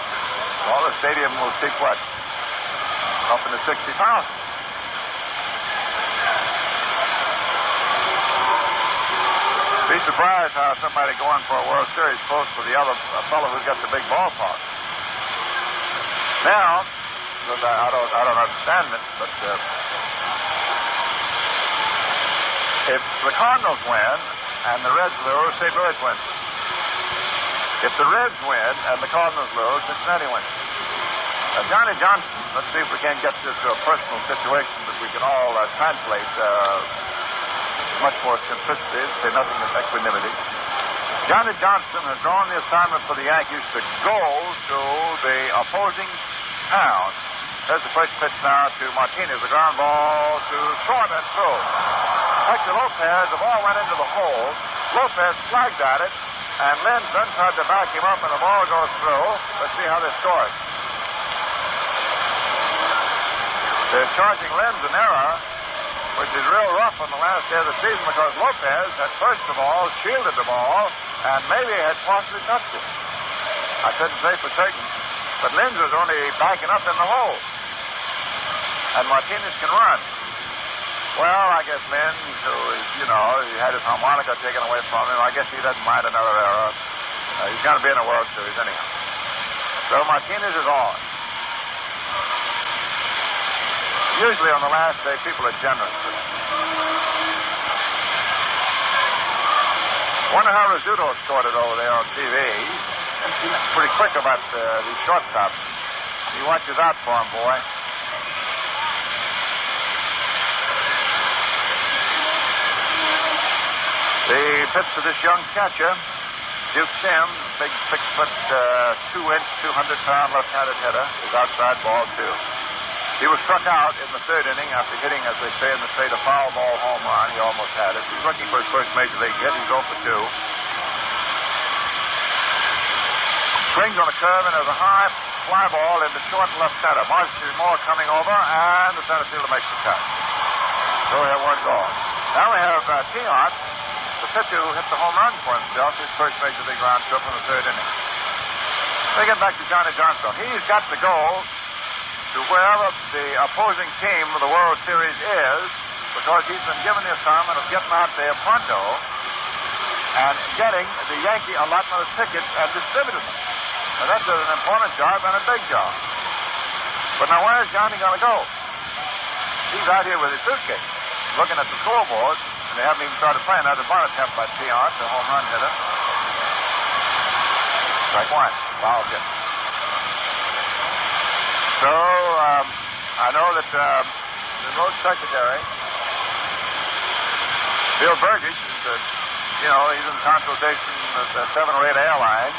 Well, the stadium will seat what? Up in the 60,000. Be surprised how somebody going for a World Series votes for the other fellow who's got the big ballpark. Now, I don't understand it, but if the Cardinals win and the Reds lose, St. Louis wins. If the Reds win and the Cardinals lose, Cincinnati wins. Johnny Johnson, let's see if we can get this to a personal situation that we can all translate much more simplicity, say nothing but equanimity. Johnny Johnson has drawn the assignment for the Yankees to go to the opposing town. There's the first pitch now to Martinez, the ground ball to short and through. Hector Lopez, the ball went into the hole. Lopez flagged at it, and Lindson tried to back him up, and the ball goes through. Let's see how they score it. They're charging Lenz an error, which is real rough on the last day of the season because Lopez had, first of all, shielded the ball and maybe had possibly touched it. I couldn't say for certain, but Lenz was only backing up in the hole. And Martinez can run. Well, I guess Lenz, who is, he had his harmonica taken away from him, I guess he doesn't mind another error. He's going to be in the World Series anyhow. So Martinez is on. Usually on the last day, people are generous. Wonder how Rizzuto scored it over there on TV. He's pretty quick about these shortstops. He watches out for him, boy. The pitch to this young catcher, Duke Sims, big 6 foot 2 inch, 200-pound left-handed hitter, is outside ball two. He was struck out in the third inning after hitting, as they say in the state, a foul ball home run. He almost had it. He's looking for his first major league hit. He's 0 for 2. Swings on a curve, and there's a high fly ball into short left center. Marcy Moore coming over, and the center fielder makes the catch. So we have one gone. Now we have Tiant, the pitcher who hit the home run for himself, his first major league round trip in the third inning. We get back to Johnny Johnson. He's got to go to wherever the opposing team of the World Series is, because he's been given the assignment of getting out there pronto and getting the Yankee allotment of tickets and distributing them. Now, that's an important job and a big job. But now, where's Johnny going to go? He's out here with his suitcase, looking at the scoreboard, and they haven't even started playing. Now, the ball attempt by Tiant, the home run hitter. Strike one. Foul tip. So, I know that the road secretary, Bill Burgess, is, he's in consultation with 7 or 8 airlines.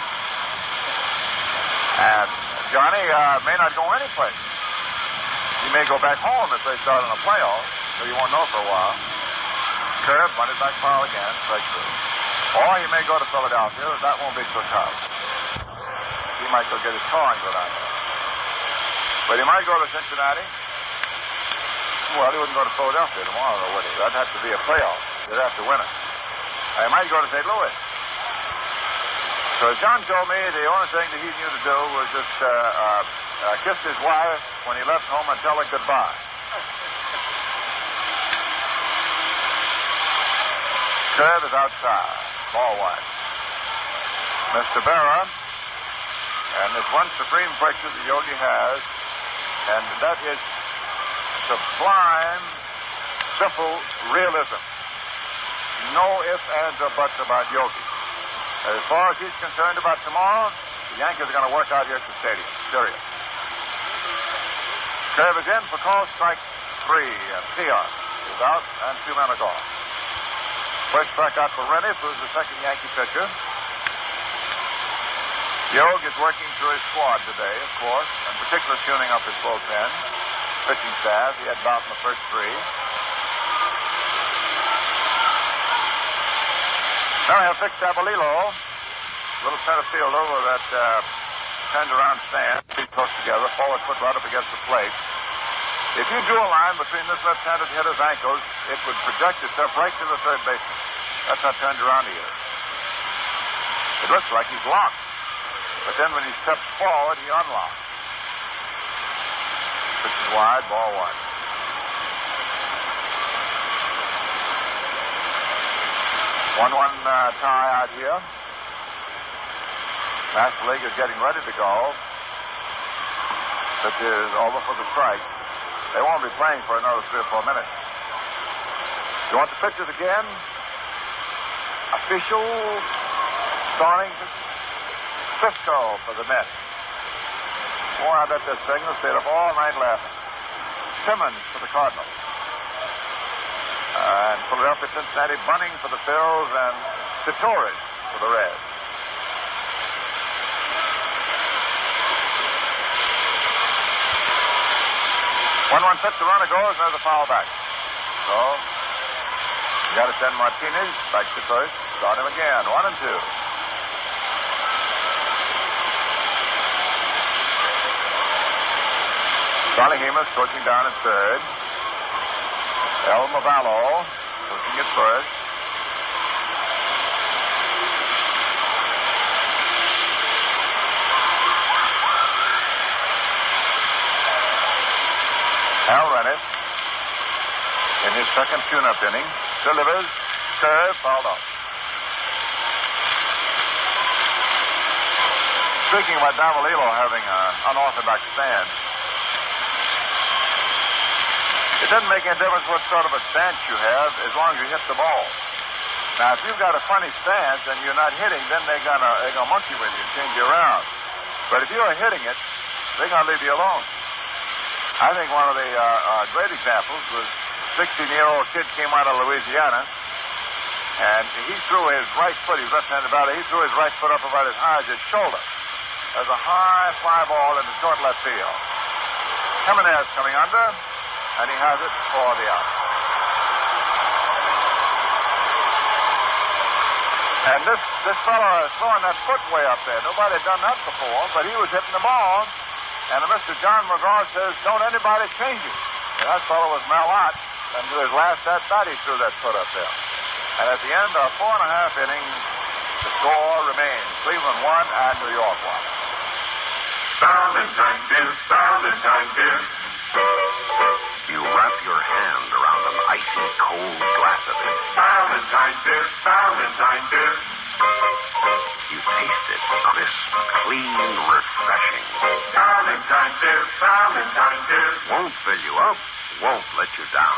And Johnny may not go anyplace. He may go back home if they start on a playoff, so you won't know for a while. Curve, bunted back foul again, strike two. Or he may go to Philadelphia. That won't be so tough. He might go get his car and go down there. But he might go to Cincinnati. Well, he wouldn't go to Philadelphia tomorrow, though, would he? That'd have to be a playoff. They'd have to win it. He might go to St. Louis. So John told me the only thing that he knew to do was just kiss his wife when he left home and tell her goodbye. Curve is outside. Ball one. Mr. Berra, and there's one supreme virtue that Yogi has, and that is sublime, simple realism. No ifs, ands, or buts about Yogi. As far as he's concerned about tomorrow, the Yankees are going to work out here at the stadium. Serious. Curve is in for call strike 3, and Tiant is out, and 2 men are gone. First strikeout for Rennie, who's the second Yankee pitcher. Yogi is working through his squad today, of course, in particular tuning up his bullpen, pitching staff. He had about in the first three. Now he'll fix Abolilo. Little center fielder with that turned around stand, feet close together, forward foot right up against the plate. If you drew a line between this left-handed hitter's ankles, it would project itself right to the third baseman. That's how turned around he is. It looks like he's locked. But then when he steps forward, he unlocks. Pitches wide, ball one. 1-1 tie out here. National League is getting ready to go. Pitch is over for the strike. They won't be playing for another 3 or 4 minutes. You want the pitches again? Official starting Cisco for the Mets. Boy, I bet this signal stayed up all night laughing. Simmons for the Cardinals. And Philadelphia, Cincinnati, Bunning for the Phils, and Titoris for the Reds. One pitch, the runner goes, and there's a foul back. So, you got to send Martinez back to first. Start him again. 1-2. Charlie Hemus coaching down at third. El Mavallo coaching at first. Al Rennick in his second tune-up inning delivers, curve, fouled off. Speaking about Davalillo having an unorthodox stance, it doesn't make any difference what sort of a stance you have as long as you hit the ball. Now, if you've got a funny stance and you're not hitting, then they're gonna monkey with you and change you around. But if you're hitting it, they're gonna leave you alone. I think one of the great examples was a 16-year-old kid came out of Louisiana, and he threw his right foot, he was left-handed batter, he threw his right foot up about as high as his shoulder. There's a high fly ball in the short left field. Jimenez coming under, and he has it for the out. And this fellow is throwing that foot way up there. Nobody had done that before, but he was hitting the ball. And Mr. John McGraw says, don't anybody change it. And that fellow was Malat, and to his last at-bat, he threw that foot up there. And at the end of 4.5 innings, the score remains Cleveland 1 and New York 1. Valentine beer, Valentine beer. You wrap your hand around an icy cold glass of it. Valentine beer, Valentine beer. You taste it, crisp, clean, refreshing. Valentine beer, Valentine beer. Won't fill you up, won't let you down.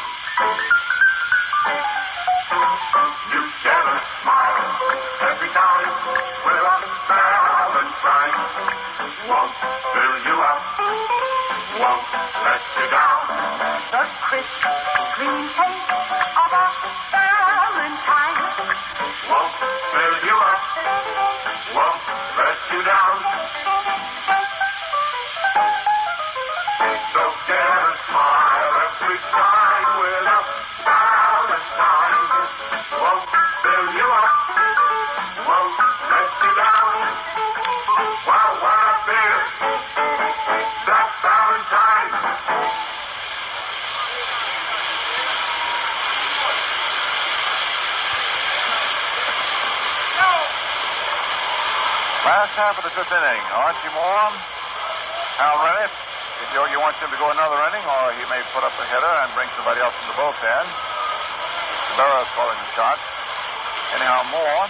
You get a smile every time with a Valentine. Won't fill you up, won't let you down. The crisp, clean taste of a Valentine. Won't fill you up, won't let you down. So get a smile every time with a Valentine. Won't fill you up, won't let you down. Wow, what a beer, that's Valentine. Last half of the fifth inning. Archie Moore, Al Rennick. If you want him to go another inning, or he may put up a hitter and bring somebody else from the bullpen. Barrow's calling the shot. Anyhow, Moore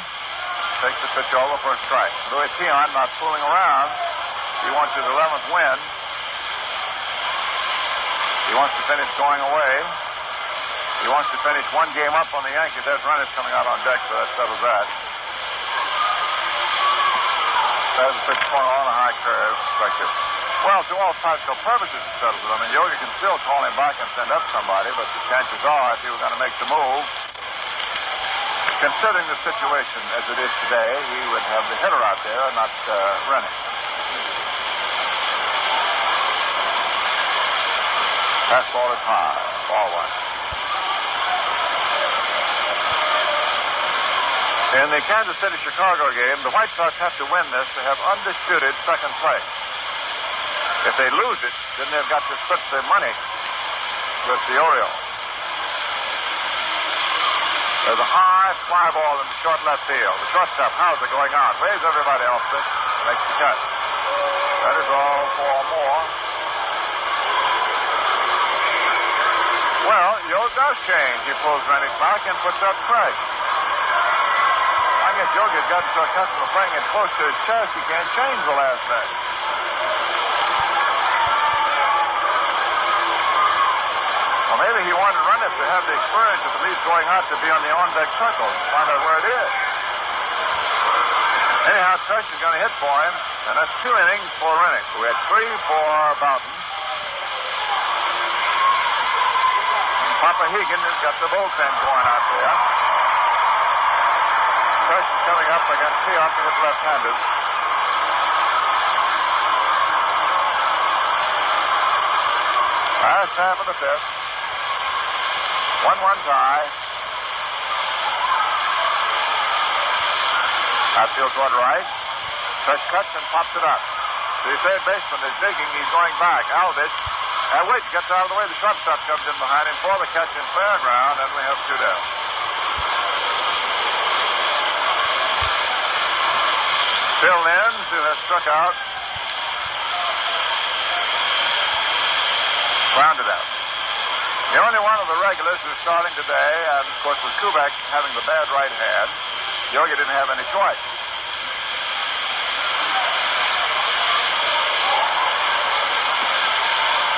takes the pitch over for a strike. Louis Tiant not fooling around. He wants his 11th win. He wants to finish going away. He wants to finish one game up on the Yankees. There's Rennick coming out on deck, so that settles that. There's a pitch going on a high curve. Strike two. Well, to all practical purposes, it settles it. I mean, Yogi can still call him back and send up somebody, but the chances are, if he was going to make the move, considering the situation as it is today, he would have the hitter out there and not Rennick. Fastball is high. Ball one. In the Kansas City-Chicago game, the White Sox have to win this to have undisputed second place. If they lose it, then they've got to split the money with the Orioles. There's a high fly ball in the short left field. The shortstop, Hauser, going out. Waves everybody off this. Makes the catch. That is all for more. Well, Yost does change. He pulls Rennick back and puts up Craig. I guess Yogi has gotten so accustomed to playing it close to his chest, he can't change the last thing. Well, maybe he wanted Rennick to have the experience of the lead going out to be on the on-deck circle and find out where it is. Anyhow, Tush is going to hit for him, and that's 2 innings for Rennick, who had 3 for Bowden. And Papa Hegan has got the bullpen going out there. Tush is coming up against Peoff to hit left-handed. Last half of the fifth. 1-1 tie. Outfield toward right. Tush cuts and pops it up. The third baseman is digging. He's going back. Aldridge. Wait, gets out of the way. The shortstop comes in behind him for the catch in fair ground, and we have 2 down. Phil Lenz, who has struck out, grounded out. The only one of the regulars who's starting today, and of course with Kubek having the bad right hand, Yogi didn't have any choice.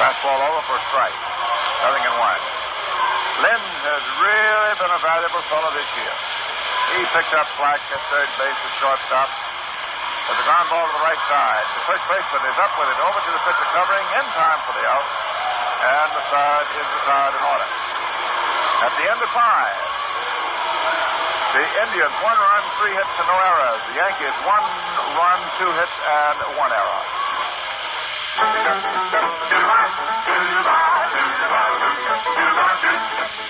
Fastball over for a strike. 0-1. Lenz has really been a valuable fellow this year. He picked up slack at third base at shortstop. With the ground ball to the right side. The first baseman is up with it over to the pitcher covering in time for the out. And the side is retired in order. At the end of 5, the Indians 1 run, 3 hits, and no errors. The Yankees 1 run, 2 hits, and 1 error.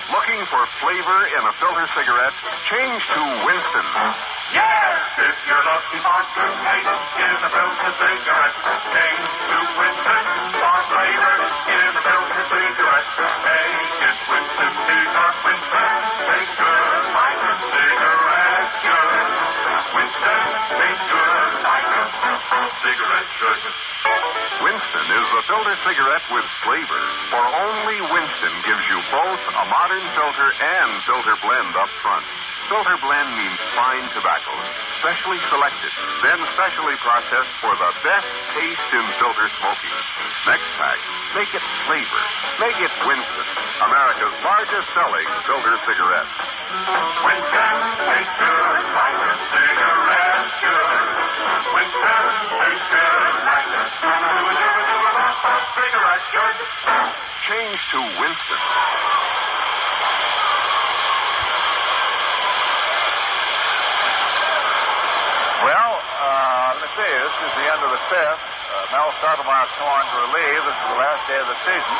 Looking for flavor in a filter cigarette? Change to Winston. Yes, if you're looking for good taste in a filter cigarette, change to Winston for flavor in a filter cigarette. Take it Winston, because Winston tastes good like a cigarette should. Winston tastes good like a cigarette should. Winston is the filter cigarette with flavor, for only Winston gives you both a modern filter and filter blend up front. Filter blend means fine tobacco, specially selected, then specially processed for the best taste in filter smoking. Next pack, make it flavor. Make it Winston, America's largest selling filter cigarette. Winston tastes good like a cigarette should. Winston tastes good like a cigarette should. Change to Winston. Well, let's see. This is the end of the fifth. Mel Stottlemyre's come on to relieve. This is the last day of the season.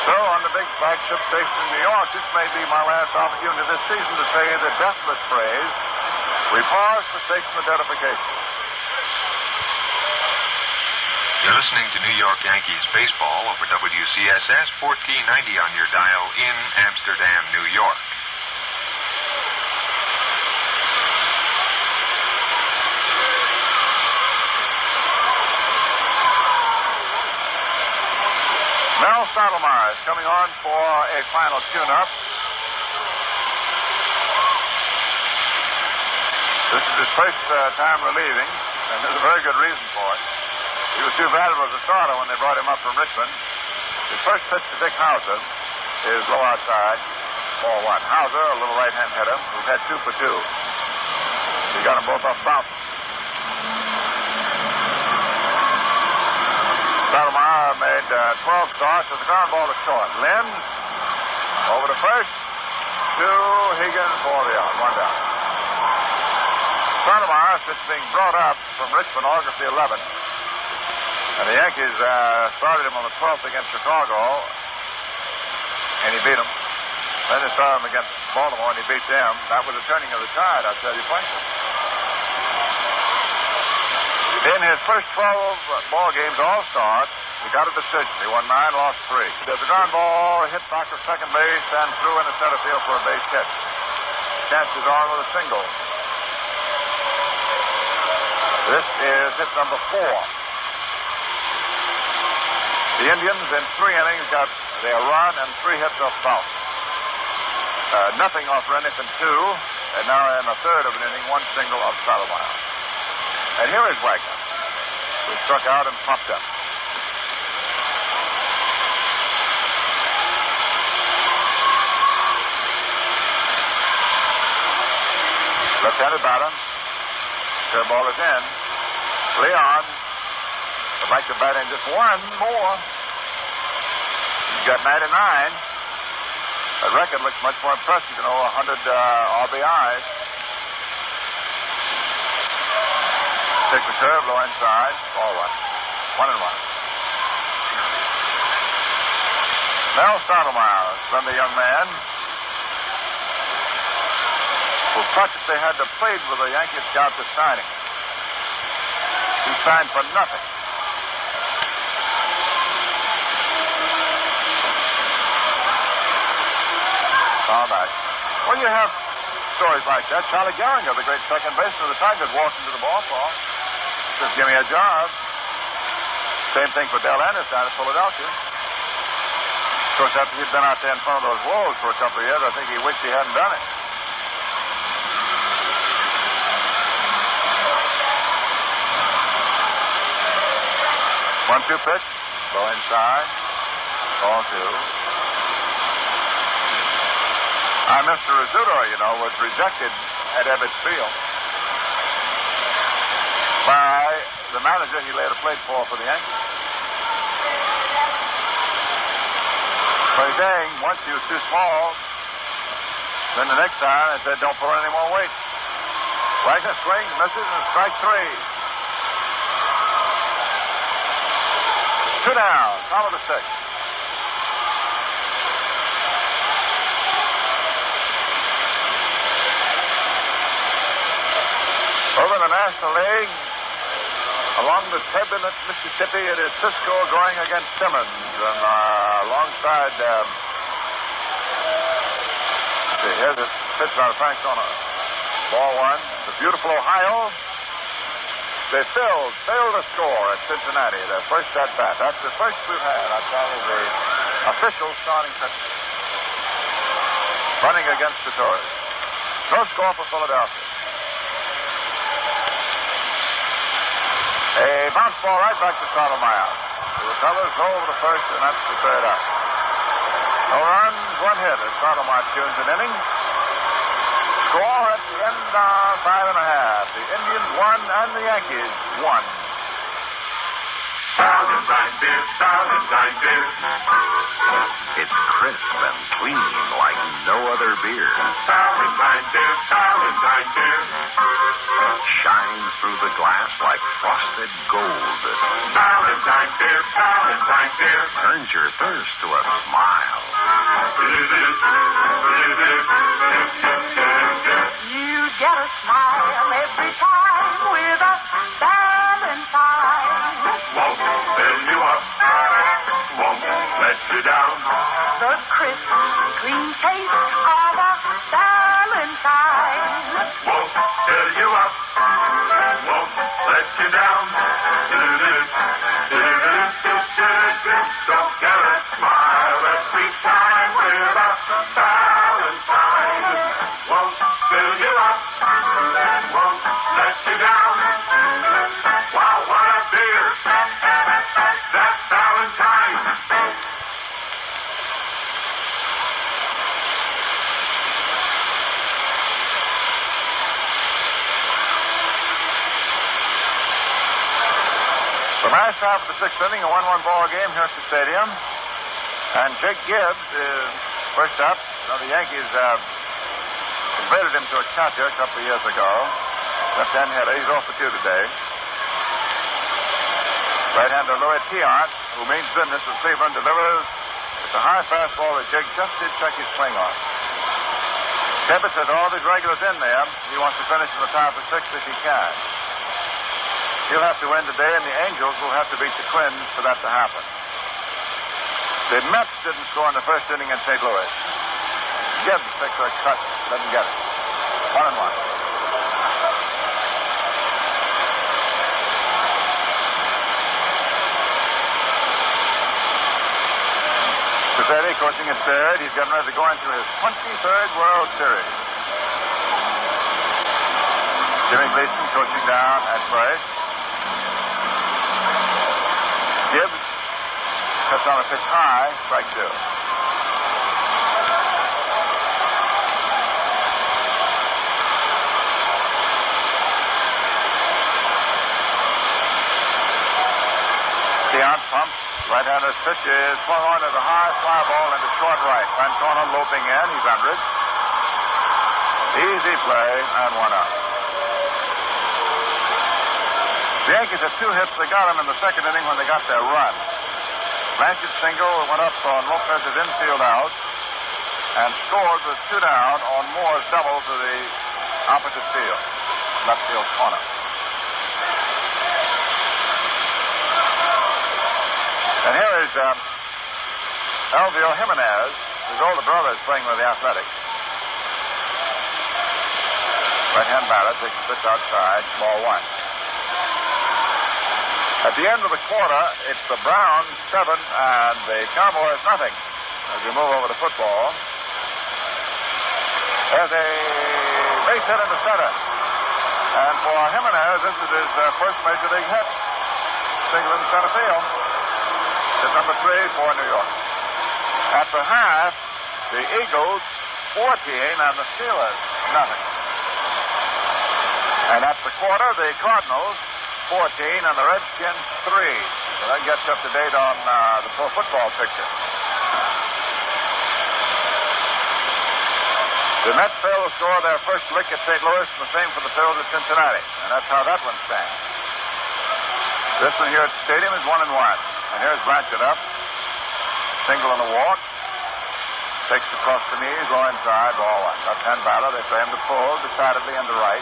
So, on the big flagship station in New York, this may be my last opportunity this season to say the deathless phrase, we pause for station identification. You're listening to New York Yankees baseball over WCSS 1490 on your dial in Amsterdam, New York. Mel Stottlemyre is coming on for a final tune-up. This is his first time relieving, and there's a very good reason for it. He was too valuable as a starter when they brought him up from Richmond. His first pitch to Dick Hauser is low outside, ball 1. Hauser, a little right-hand hitter, who's had 2 for 2. He got them both off Boughton. Stottlemyre made 12 starts with the ground ball to short. Lenz over to first. 2 hits. Keegan for the out. One down. Stoudemire is being brought up from Richmond August the 11th. And the Yankees started him on the 12th against Chicago. And he beat them. Then they started him against Baltimore and he beat them. That was the turning of the tide, I'll tell you frankly. In his first 12 ball games all-stars, he got a decision. He won 9, lost 3. The ground ball hit back to second base and threw into center field for a base hit. Chances on with a single. This is hit number 4. The Indians in 3 innings got their run and 3 hits off foul. Nothing off Remington 2, and now in a third of an inning, 1 single of Stoudemire. And here is Wagner, who struck out and popped up. Left-handed batter. Curveball is in. Leon would like to bat in just 1 more. He's got 99. That record looks much more impressive, 100 RBIs. Take the curve, low inside, ball 1. 1-1. Mel Stoudemire, slender young man, who practically had to plead with the Yankee scout to sign him. He signed for nothing. All right. Well, you have stories like that. Charlie Gehringer, the great second baseman of the Tigers, walked into the ballpark. Says, give me a job. Same thing for Del Anderson down at Philadelphia. Of course, after he'd been out there in front of those Wolves for a couple of years, I think he wished he hadn't done it. One-two pitch. Low inside. Ball 2. Mr. Rizzuto, was rejected at Ebbets Field by the manager he later played for the Yankees. So he's saying, once he was too small, then the next time they said, don't put on any more weight. Wagner swings, misses, and strike 3. 2 down, top of the 6th. Over in the National League, along the turbulent Mississippi, it is Cisco going against Simmons. And alongside, here's a pitch out of Frank Sona. Ball 1. The beautiful Ohio. They failed to score at Cincinnati, their first at-bat. That's the first we've had outside of the official starting pitch. Running against the Tories. No score for Philadelphia. A bounce ball right back to Stoudemire. He recovers over the first, and that's the third out. No runs, 1 hit as Stoudemire tunes an inning. Score at the end of 5.5. The Indians 1 and the Yankees 1. Valentine beer, Valentine beer. It's crisp and clean like no other beer. Valentine beer, Valentine beer. Shines through the glass like frosted gold. Valentine beer, Valentine beer. Turns your thirst to a smile. You get a smile every time with a Valentine. Won't fill you up, won't let you down. The crisp, clean taste of a Valentine. Won't fill you up, won't let you down. So get a smile every time with a Valentine. Won't fill you up, won't let you down. Wow, what a beer! That's Valentine. The last half of the 6th inning, a 1-1 ball game here at the stadium. And Jake Gibbs is first up. The Yankees converted him to a catcher a couple of years ago. Left-hand hitter. He's off for 2 today. Right-hander Louis Tiant, who means business with Cleveland, delivers. It's a high fastball that Jake just did check his swing on. Tibbetts has all these regulars in there. He wants to finish in the top of 6 if he can. He'll have to win today, and the Angels will have to beat the Twins for that to happen. The Mets didn't score in the first inning in St. Louis. Gibbs takes a cut, doesn't get it. 1-1. Cazzetti coaching at third. He's getting ready to go into his 23rd World Series. Jimmy Gleason coaching down at first. Gibbs cuts on a pitch high, strike 2. Tiant pumps. Right-hander's pitch is swung on as a high fly ball into short right. Francona loping in. He's under it. Easy play and 1 out. The Yankees had 2 hits. They got him in the second inning when they got their run. Blanchard's single went up on Lopez's infield out and scored with 2 down on Moore's double to the opposite field, left field corner. And here is Elvio Jimenez. His older brother is playing with the Athletics. Right-hand batter takes the pitch outside, ball 1. At the end of the quarter, it's the Browns 7 and the Cowboys nothing. As we move over to football, there's a base hit into center. And for Jimenez, this is his first major league hit. Single in center field. Hit number 3 for New York. At the half, the Eagles 14 and the Steelers nothing. And at the quarter, the Cardinals 14 and the Redskins 3. So that gets up to date on the pro football picture. The Mets fail to score their first lick at St. Louis, and the same for the Phils at Cincinnati. And that's how that one stands. This one here at the stadium is 1-1. And here's Blanchard up. Single on the walk. Takes across the knees, low inside, ball 1. Left-hand batter, they play him to pull, decidedly into right.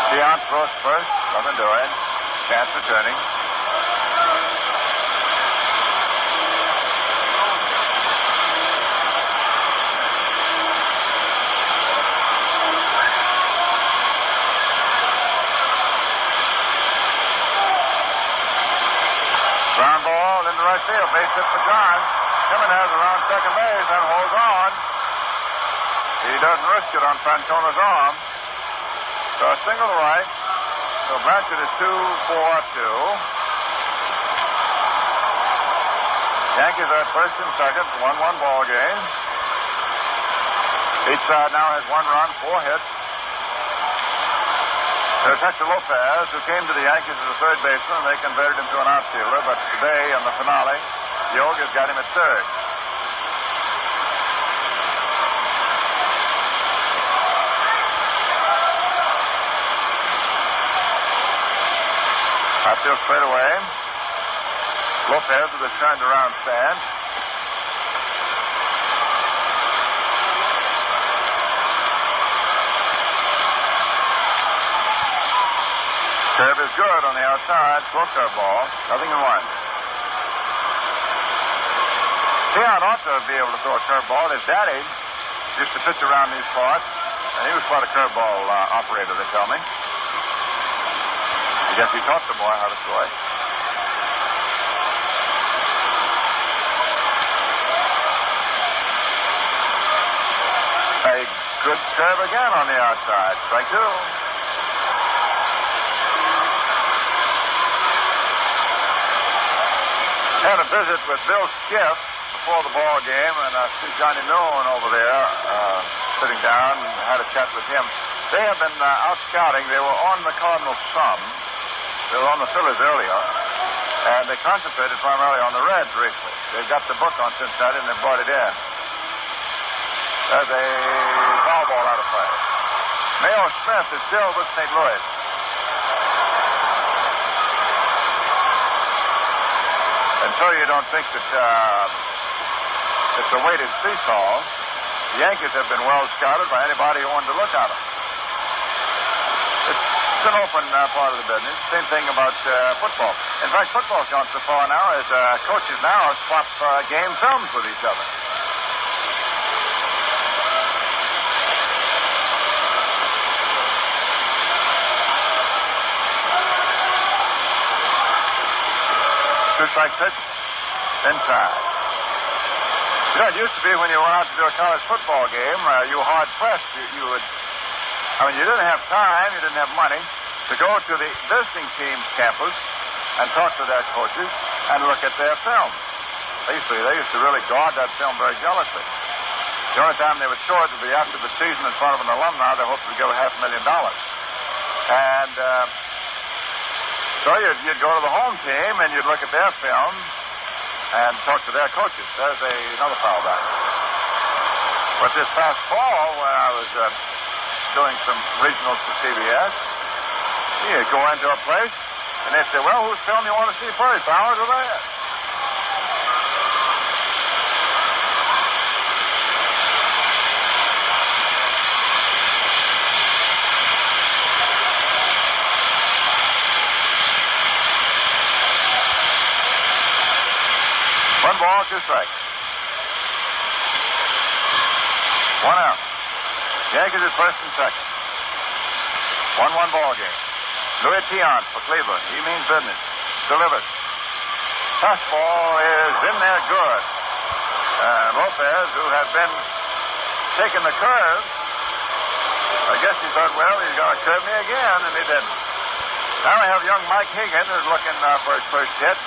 Tiant throws first, nothing doing. Chance returning. Ground ball into right field. Base hit for John. Jimenez around second base and holds on. He doesn't risk it on Francona's arm. So a single to right. So Blanchard is 2-4-2. Yankees are at first and second. 1-1 ball game. Each side now has 1 run, 4 hits. There's Hector Lopez, who came to the Yankees as a third baseman, and they converted him to an outfielder. But today, in the finale, Yogi has got him at third. Outfield straight away. Lopez with a turned around stand. Curve is good on the outside. Slow curve ball. Nothing in 1. Tiant ought to be able to throw a curve ball. His daddy used to pitch around these parts, and he was quite a curve ball operator, they tell me. I guess he taught the boy how to throw it. A good curve again on the outside. Strike 2. Had a visit with Bill Skiff before the ball game, and I see Johnny Milne over there sitting down and had a chat with him. They have been out scouting. They were on the Cardinals some. They were on the Phillies earlier. And they concentrated primarily on the Reds recently. They've got the book on Cincinnati, and they brought it in. There's a foul ball out of play. Mayo Smith is still with St. Louis. And so you don't think that it's a weighted seesaw. The Yankees have been well scouted by anybody who wanted to look at them. It's an open part of the business. Same thing about football. In fact, football's gone so far now as coaches now swap game films with each other. Two-strike pitch, inside. You know, it used to be when you went out to do a college football game, you were hard-pressed. You didn't have time, you didn't have money to go to the visiting team's campus and talk to their coaches and look at their film. They used to really guard that film very jealously. The only time they would show it would be after the season in front of an alumni they hoped to give $500,000. And so you'd go to the home team and you'd look at their film and talk to their coaches. There's another foul back. But this past fall, when I was doing some regionals for CBS, you'd go into a place and they'd say, well, whose film you want to see first, ours or theirs? One ball, two strikes. One out. Yankees at first and second. 1-1 ball game. Louis Tiant for Cleveland. He means business. Delivers. Fastball is in there good. And Lopez, who had been taking the curve, I guess he thought, well, he's going to curve me again, and he didn't. Now we have young Mike Higgins who's looking for his first hit.